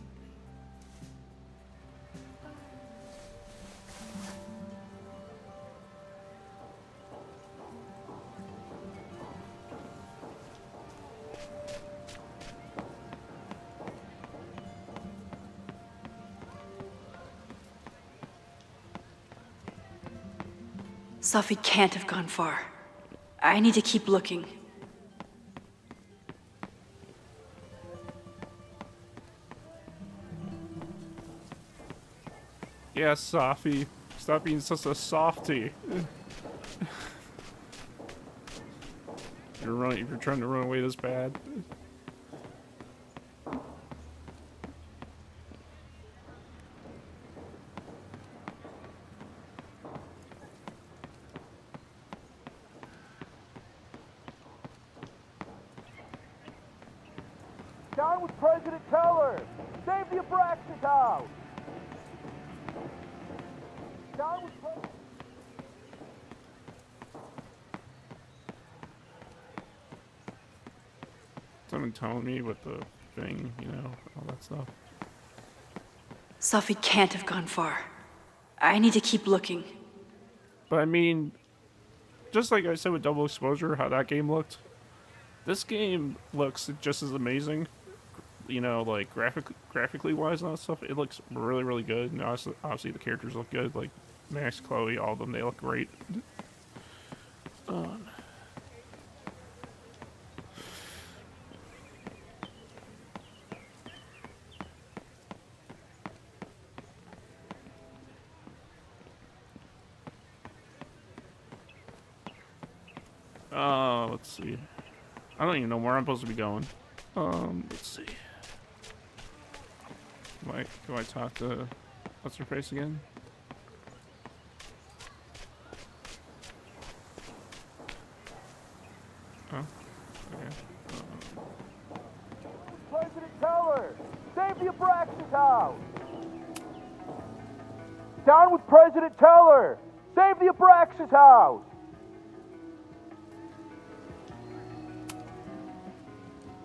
Sophie can't have gone far. I need to keep looking. Yeah, Sophie. Stop being such a softie. If you're trying to run away this bad. Down with President Teller! Save the Abraxas house! Down with President... Someone telling me what the thing, you know, all that stuff. Sophie can't have gone far. I need to keep looking. But I mean, just like I said with Double Exposure, how that game looked, this game looks just as amazing. You know, like graphically wise and all that stuff. It looks really, really good. And obviously the characters look good. Like Max, Chloe, all of them, they look great. Let's see. I don't even know where I'm supposed to be going. Let's see. Do I talk to what's her face again? Oh, okay. President Teller! Save the Abraxas house! Down with President Teller! Save the Abraxas house!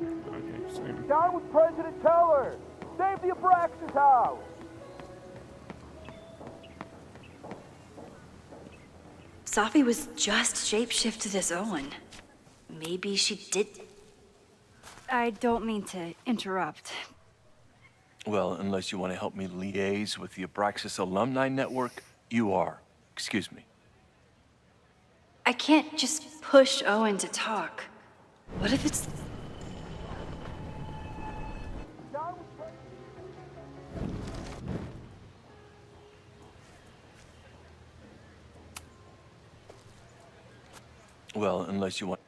Okay, same. Down with President Teller! Save the Abraxas house! Safi was just shapeshifted as Owen. Maybe she did. I don't mean to interrupt. Well, unless you want to help me liaise with the Abraxas Alumni Network, you are. Excuse me. I can't just push Owen to talk. What if it's... Well, unless you want...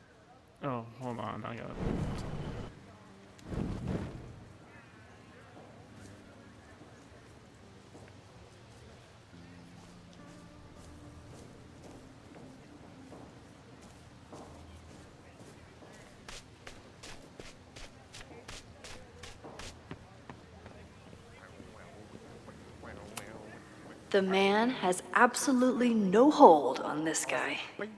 Oh, hold on. I got it. The man has absolutely no hold on this guy. What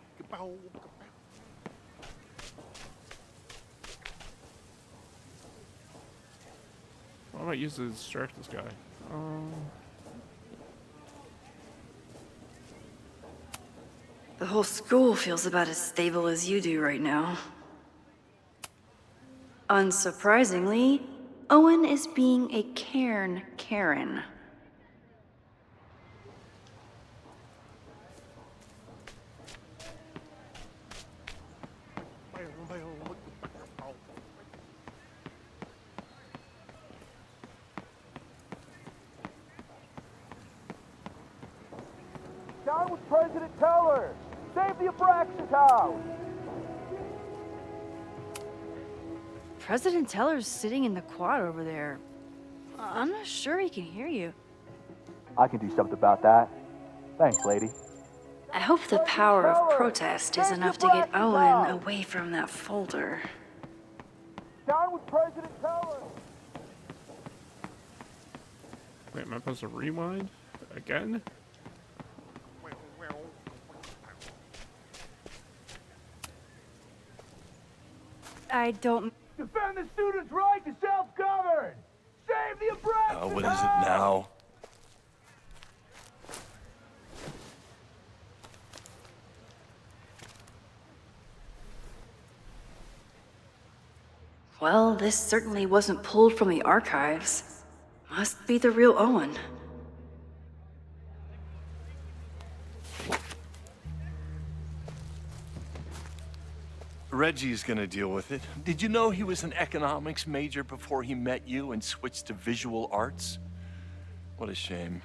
am I use to distract this guy? The whole school feels about as stable as you do right now. Unsurprisingly, Owen is being a cairn Karen. Down with President Teller! Save the Abraxas house! President Teller's sitting in the quad over there. I'm not sure he can hear you. I can do something about that. Thanks, lady. I hope the power of protest is enough to get Owen away from that folder. Down with President Teller! Wait, am I supposed to rewind? Again? I don't... Defend the students' right to self-govern! Save the Abraxas what is it now? Well, this certainly wasn't pulled from the archives. Must be the real Owen. Reggie's gonna deal with it. Did you know he was an economics major before he met you and switched to visual arts? What a shame.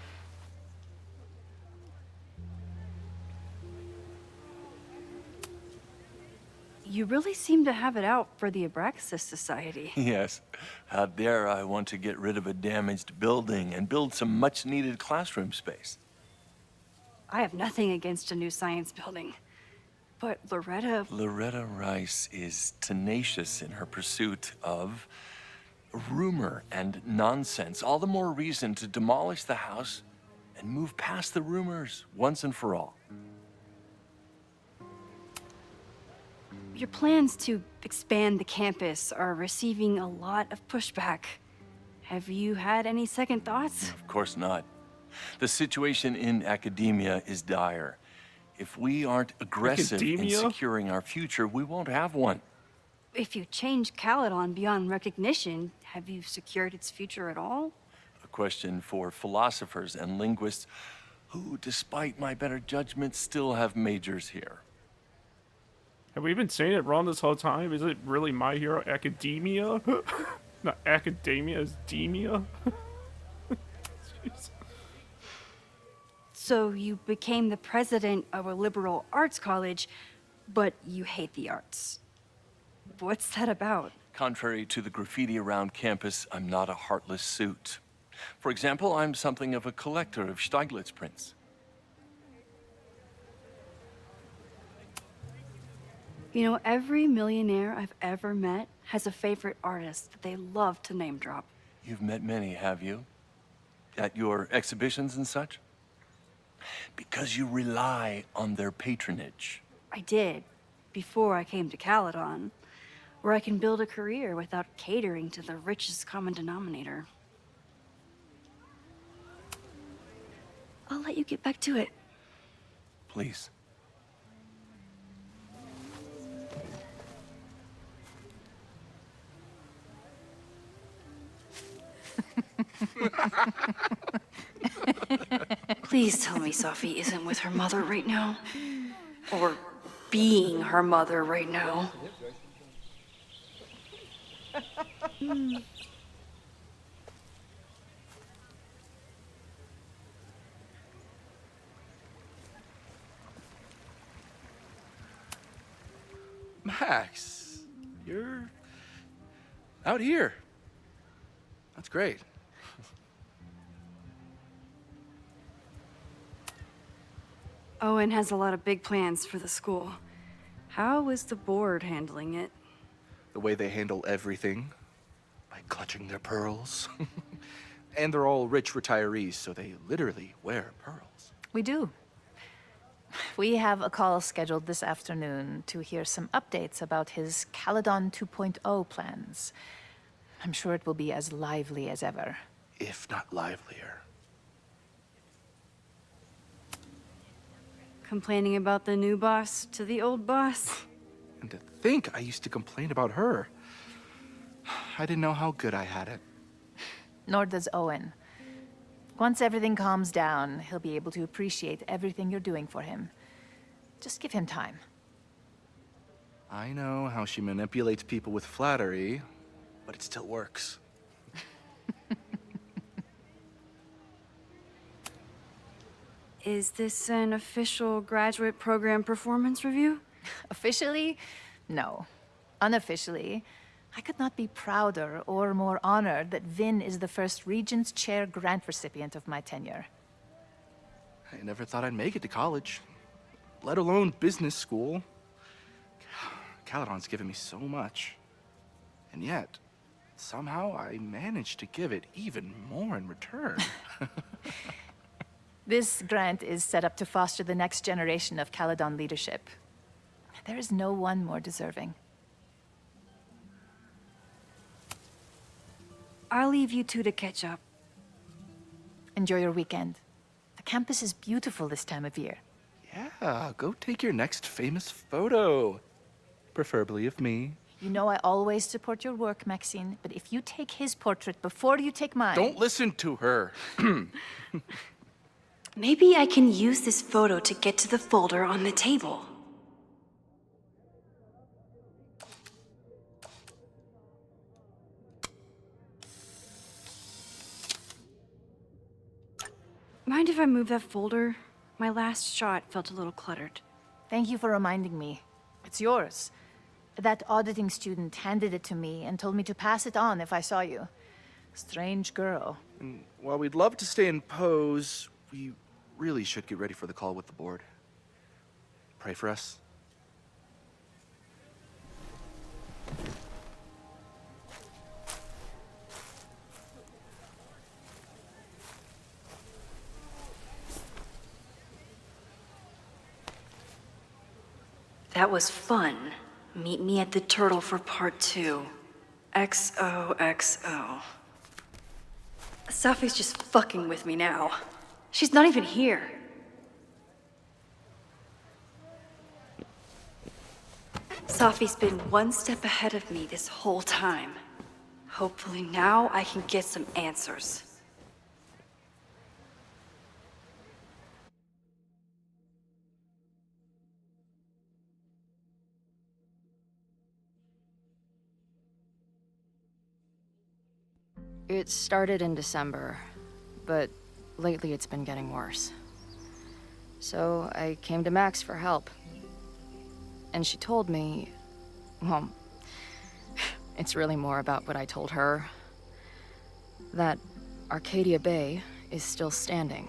You really seem to have it out for the Abraxas Society. Yes. How dare I want to get rid of a damaged building and build some much-needed classroom space. I have nothing against a new science building. But Loretta Rice is tenacious in her pursuit of rumor and nonsense. All the more reason to demolish the house and move past the rumors once and for all. Your plans to expand the campus are receiving a lot of pushback. Have you had any second thoughts? Of course not. The situation in academia is dire. If we aren't aggressive in securing our future, we won't have one. If you change Caledon beyond recognition, have you secured its future at all? A question for philosophers and linguists who, despite my better judgment, still have majors here. Have we been saying it wrong this whole time? Is it really My Hero Academia? Not Academia, it's Demia? So you became the president of a liberal arts college, but you hate the arts. What's that about? Contrary to the graffiti around campus, I'm not a heartless suit. For example, I'm something of a collector of Stieglitz prints. You know, every millionaire I've ever met has a favorite artist that they love to name drop. You've met many, have you? At your exhibitions and such? Because you rely on their patronage. I did, before I came to Caledon, where I can build a career without catering to the richest common denominator. I'll let you get back to it. Please. Please tell me Safi isn't with her mother right now. Or being her mother right now. Max, you're out here. That's great. Owen has a lot of big plans for the school. How is the board handling it? The way they handle everything, by clutching their pearls. And they're all rich retirees, so they literally wear pearls. We do. We have a call scheduled this afternoon to hear some updates about his Caledon 2.0 plans. I'm sure it will be as lively as ever. If not livelier. Complaining about the new boss to the old boss? And to think I used to complain about her. I didn't know how good I had it. Nor does Owen. Once everything calms down, he'll be able to appreciate everything you're doing for him. Just give him time. I know how she manipulates people with flattery, but it still works. Is this an official graduate program performance review? Officially? No. Unofficially, I could not be prouder or more honored that Vin is the first Regents Chair grant recipient of my tenure. I never thought I'd make it to college, let alone business school. Caledon's given me so much. And yet, somehow I managed to give it even more in return. This grant is set up to foster the next generation of Caledon leadership. There is no one more deserving. I'll leave you two to catch up. Enjoy your weekend. The campus is beautiful this time of year. Yeah, go take your next famous photo. Preferably of me. You know I always support your work, Maxine, but if you take his portrait before you take mine... Don't listen to her. Maybe I can use this photo to get to the folder on the table. Mind if I move that folder? My last shot felt a little cluttered. Thank you for reminding me. It's yours. That auditing student handed it to me and told me to pass it on if I saw you. Strange girl. And while we'd love to stay in pose, we really should get ready for the call with the board. Pray for us. That was fun. Meet me at the Turtle for part 2. XOXO. Safi's just fucking with me now. She's not even here. Safi's been one step ahead of me this whole time. Hopefully now I can get some answers. It started in December, but lately it's been getting worse. So I came to Max for help. And she told me, well, it's really more about what I told her, that Arcadia Bay is still standing.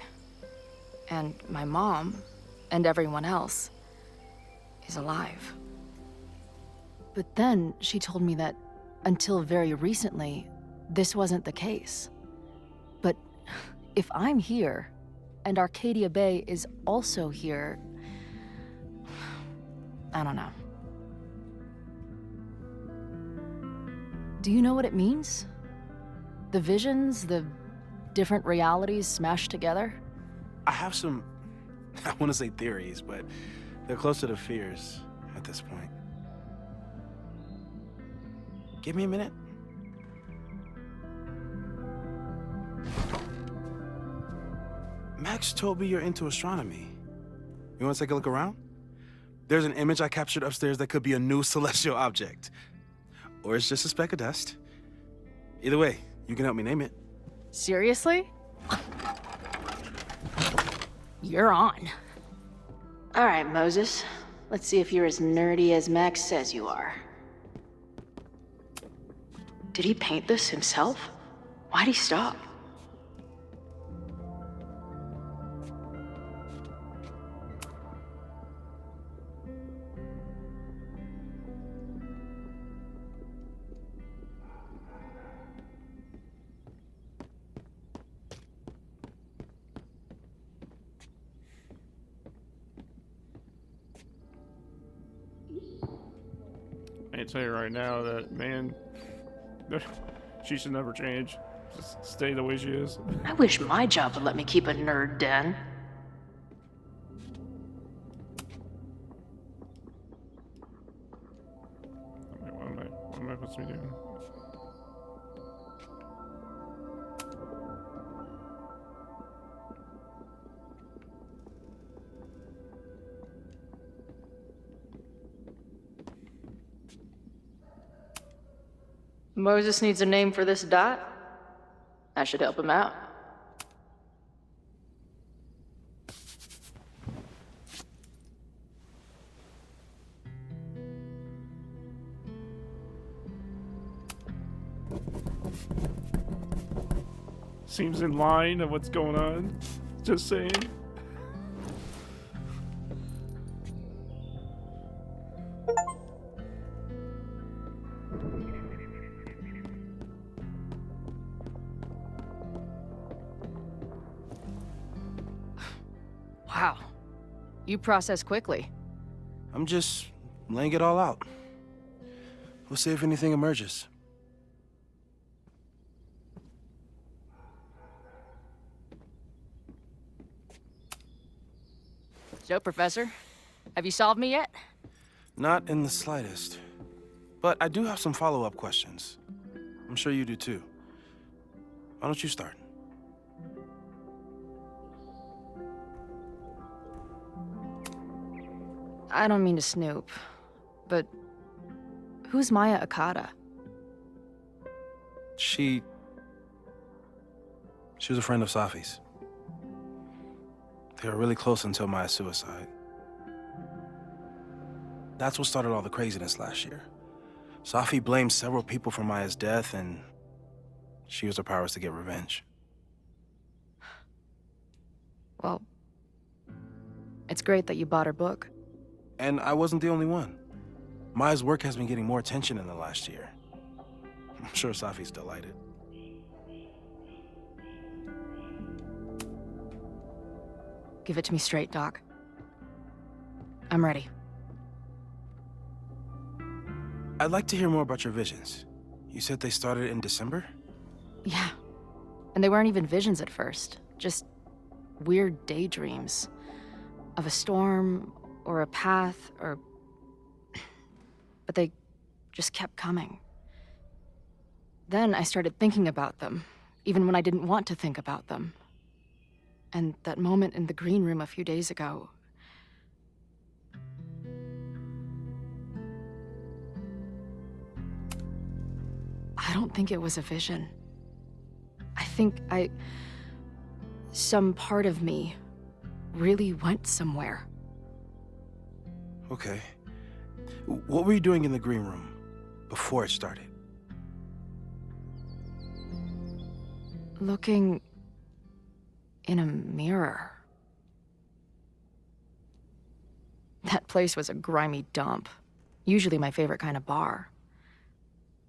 And my mom, and everyone else, is alive. But then she told me that until very recently, this wasn't the case. But if I'm here, and Arcadia Bay is also here, I don't know. Do you know what it means? The visions, the different realities smashed together? I have some, I want to say theories, but they're closer to fears at this point. Give me a minute. Max told me you're into astronomy. You want to take a look around? There's an image I captured upstairs that could be a new celestial object. Or it's just a speck of dust. Either way, you can help me name it. Seriously? You're on. All right, Moses. Let's see if you're as nerdy as Max says you are. Did he paint this himself? Why'd he stop? I can tell you right now that, man, she should never change. Just stay the way she is. I wish my job would let me keep a nerd den. Wait, what am I supposed to be doing? Moses needs a name for this dot. I should help him out. Seems in line of what's going on. Just saying. Wow. You process quickly. I'm just laying it all out. We'll see if anything emerges. So, Professor, have you solved me yet? Not in the slightest. But I do have some follow-up questions. I'm sure you do too. Why don't you start? I don't mean to snoop, but who's Maya Akata? She was a friend of Safi's. They were really close until Maya's suicide. That's what started all the craziness last year. Safi blamed several people for Maya's death, and she used her powers to get revenge. Well, it's great that you bought her book. And I wasn't the only one. Maya's work has been getting more attention in the last year. I'm sure Safi's delighted. Give it to me straight, Doc. I'm ready. I'd like to hear more about your visions. You said they started in December? Yeah. And they weren't even visions at first. Just weird daydreams. Of a storm, or a path, or... But they just kept coming. Then I started thinking about them, even when I didn't want to think about them. And that moment in the green room a few days ago... I don't think it was a vision. I think some part of me really went somewhere. Okay. What were you doing in the green room before it started? Looking in a mirror. That place was a grimy dump. Usually my favorite kind of bar.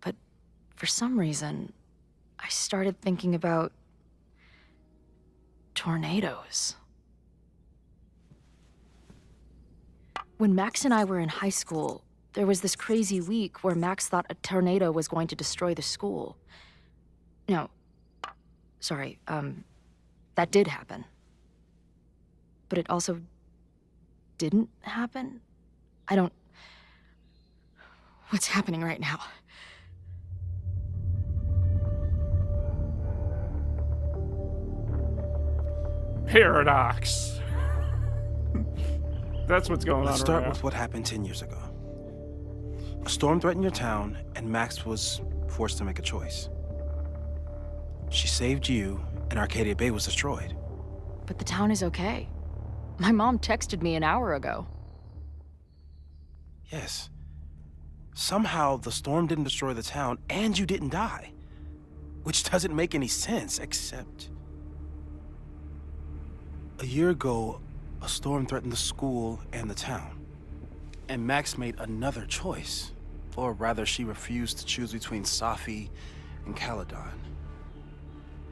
But for some reason, I started thinking about tornadoes. When Max and I were in high school, there was this crazy week where Max thought a tornado was going to destroy the school. No, sorry, that did happen. But it also didn't happen? What's happening right now? paradox. That's what's going Let's on start right with what happened 10 years ago. A storm threatened your town, and Max was forced to make a choice. She saved you, and Arcadia Bay was destroyed. But the town is okay. My mom texted me an hour ago. Yes. Somehow, the storm didn't destroy the town, and you didn't die. Which doesn't make any sense, except... A year ago, a storm threatened the school and the town. And Max made another choice. Or rather, she refused to choose between Safi and Caledon.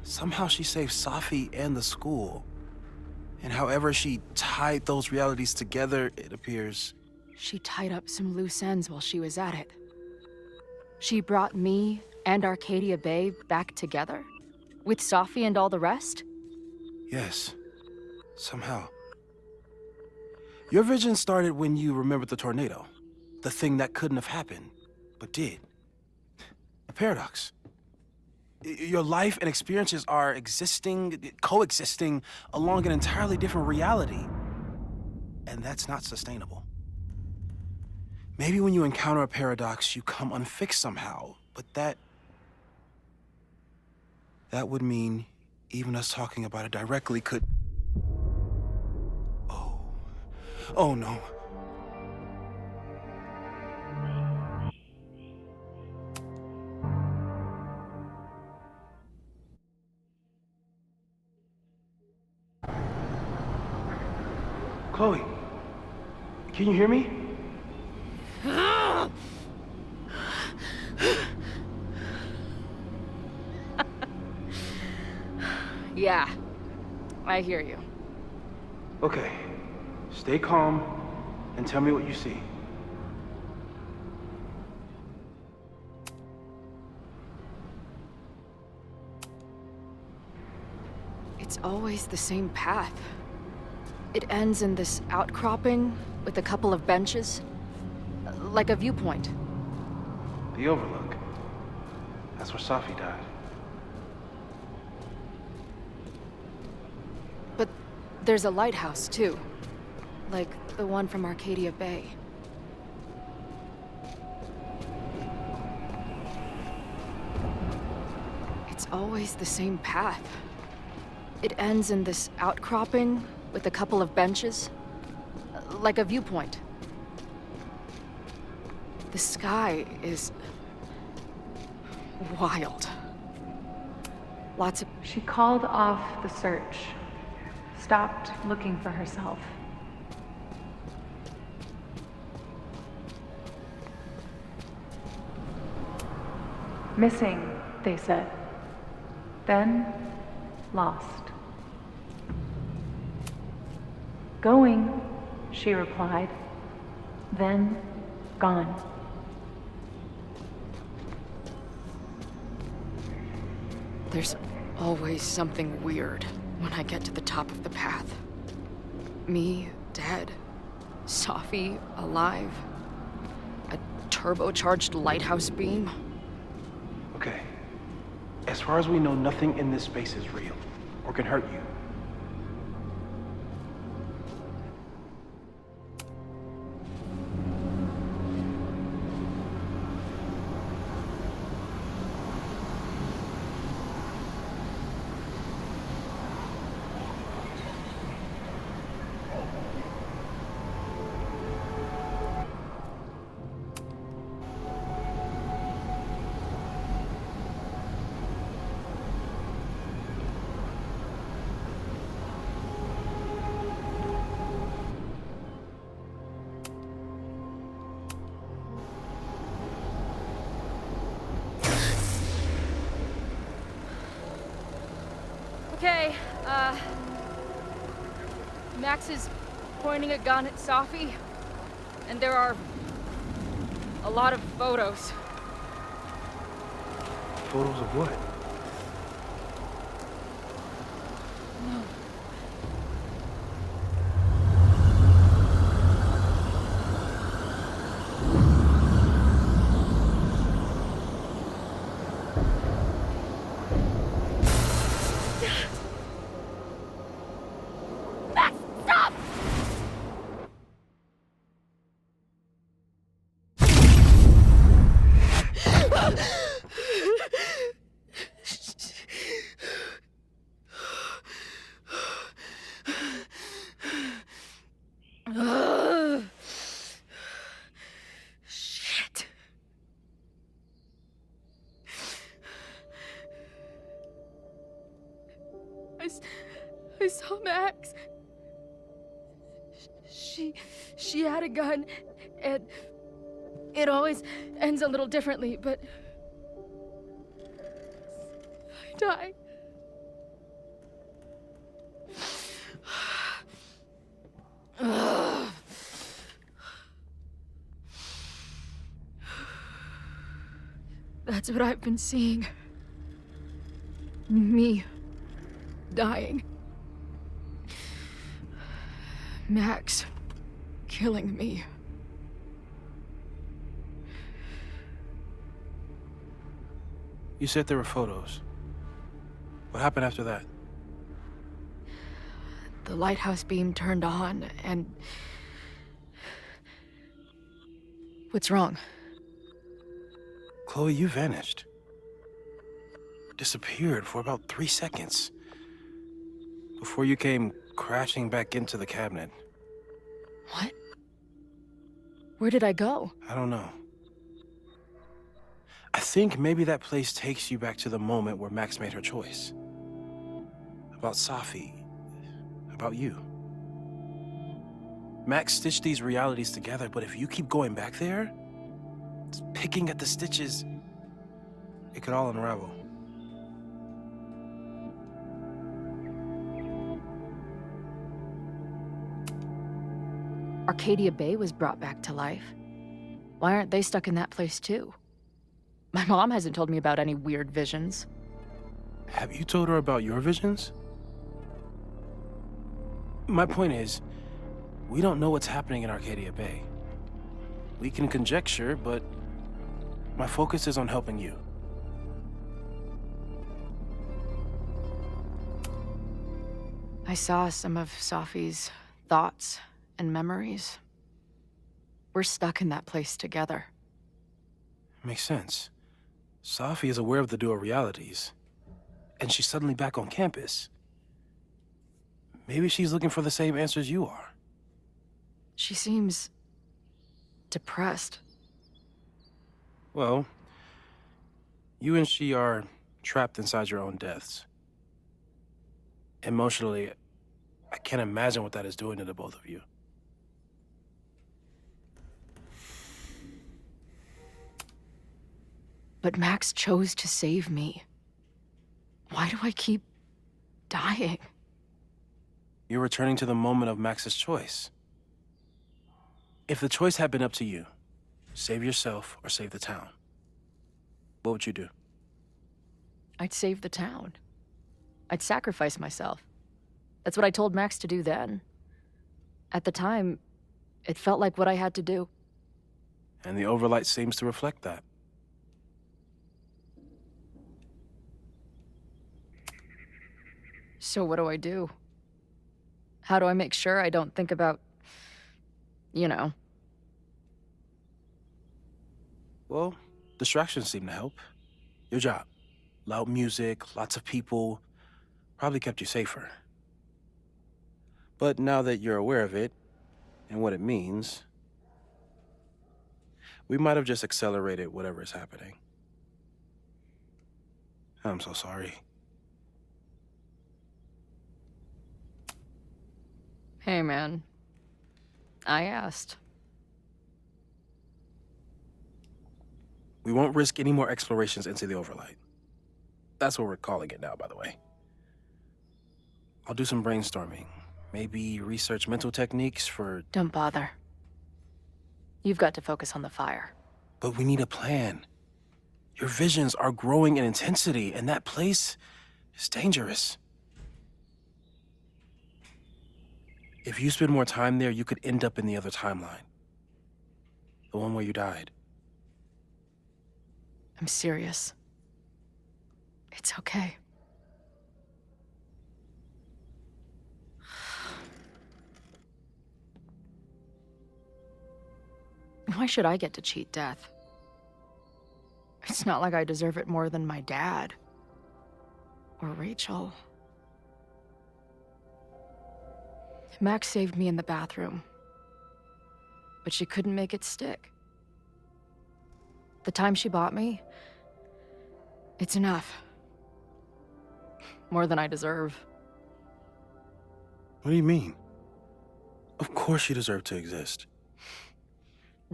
Somehow she saved Safi and the school. And however she tied those realities together, it appears... She tied up some loose ends while she was at it. She brought me and Arcadia Bay back together? With Safi and all the rest? Yes. Somehow. Your vision started when you remembered the tornado. The thing that couldn't have happened, but did. A paradox. Your life and experiences are coexisting along an entirely different reality. And that's not sustainable. Maybe when you encounter a paradox, you come unfixed somehow, but that would mean even us talking about it directly could... Oh no. Chloe, can you hear me? Yeah, I hear you. Okay, stay calm and tell me what you see. It's always the same path. It ends in this outcropping with a couple of benches, like a viewpoint. The Overlook. That's where Safi died. But there's a lighthouse, too. Like the one from Arcadia Bay. It's always the same path. It ends in this outcropping with a couple of benches, like a viewpoint. The sky is wild. Lots of... She called off the search, stopped looking for herself. Missing, they said. Then, lost. Going, she replied. Then, gone. There's always something weird when I get to the top of the path. Me, dead. Safi, alive. A turbocharged lighthouse beam. Okay. As far as we know, nothing in this space is real or can hurt you. Okay, Max is pointing a gun at Safi, and there are a lot of photos. Photos of what? I saw Max. She had a gun, and it always ends a little differently, but I die. That's what I've been seeing. Me dying. Max killing me. You said there were photos. What happened after that? The lighthouse beam turned on, and... What's wrong? Chloe, you vanished. Disappeared for about 3 seconds. Before you came crashing back into the cabinet. What? Where did I go? I don't know. I think maybe that place takes you back to the moment where Max made her choice. About Safi. About you. Max stitched these realities together, but if you keep going back there, picking at the stitches, it could all unravel. Arcadia Bay was brought back to life. Why aren't they stuck in that place too? My mom hasn't told me about any weird visions. Have you told her about your visions? My point is, we don't know what's happening in Arcadia Bay. We can conjecture, but my focus is on helping you. I saw some of Safi's thoughts and memories. We're stuck in that place together. Makes sense. Safi is aware of the dual realities, and she's suddenly back on campus. Maybe she's looking for the same answers you are. She seems... depressed. Well, you and she are trapped inside your own deaths. Emotionally, I can't imagine what that is doing to the both of you. But Max chose to save me. Why do I keep dying? You're returning to the moment of Max's choice. If the choice had been up to you, save yourself or save the town, what would you do? I'd save the town. I'd sacrifice myself. That's what I told Max to do then. At the time, it felt like what I had to do. And the overlight seems to reflect that. So what do I do? How do I make sure I don't think about, you know? Well, distractions seem to help. Your job. Loud music, lots of people, probably kept you safer. But now that you're aware of it, and what it means, we might have just accelerated whatever is happening. I'm so sorry. Hey, man. I asked. We won't risk any more explorations into the overlight. That's what we're calling it now, by the way. I'll do some brainstorming. Maybe research mental techniques for... Don't bother. You've got to focus on the fire. But we need a plan. Your visions are growing in intensity, and that place is dangerous. If you spend more time there, you could end up in the other timeline. The one where you died. I'm serious. It's okay. Why should I get to cheat death? It's not like I deserve it more than my dad. Or Rachel. Max saved me in the bathroom. But she couldn't make it stick. The time she bought me, it's enough. More than I deserve. What do you mean? Of course she deserved to exist.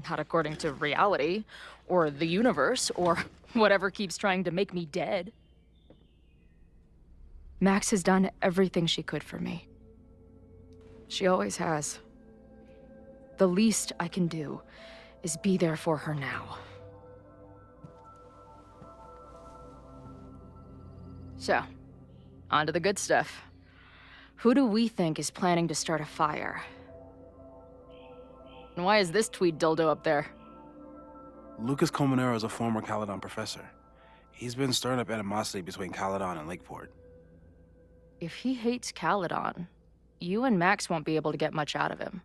Not according to reality, or the universe, or whatever keeps trying to make me dead. Max has done everything she could for me. She always has. The least I can do is be there for her now. So, on to the good stuff. Who do we think is planning to start a fire? And why is this tweed dildo up there? Lucas Colmenero is a former Caledon professor. He's been stirring up animosity between Caledon and Lakeport. If he hates Caledon, you and Max won't be able to get much out of him.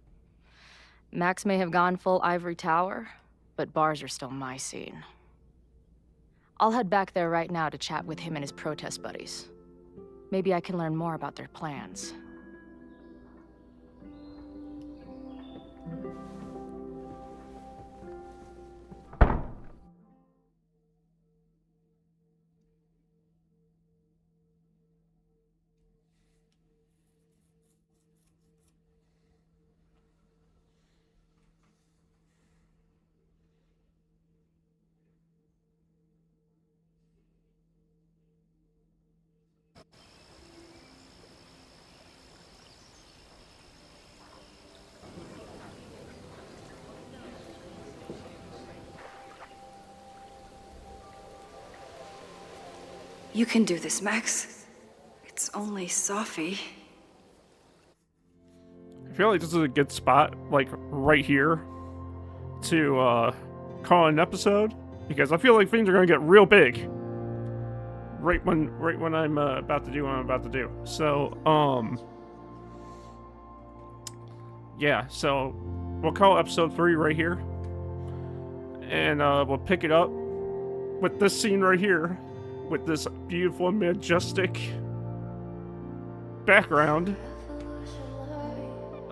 Max may have gone full Ivory Tower, but bars are still my scene. I'll head back there right now to chat with him and his protest buddies. Maybe I can learn more about their plans. You can do this, Max. It's only Sophie. I feel like this is a good spot, like right here, to call an episode, because I feel like things are gonna get real big right when I'm about to do what I'm about to do. So yeah, so we'll call episode 3 right here, and we'll pick it up with this scene right here, with this beautiful, majestic background.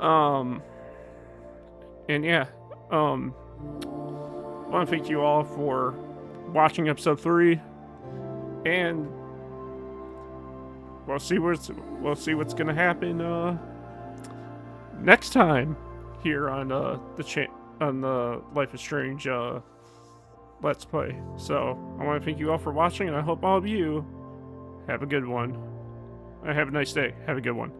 And yeah, I want to thank you all for watching episode 3, and we'll see what's gonna happen next time here on the Life is Strange Let's Play. So I want to thank you all for watching, and I hope all of you have a good one. Have a nice day. Have a good one.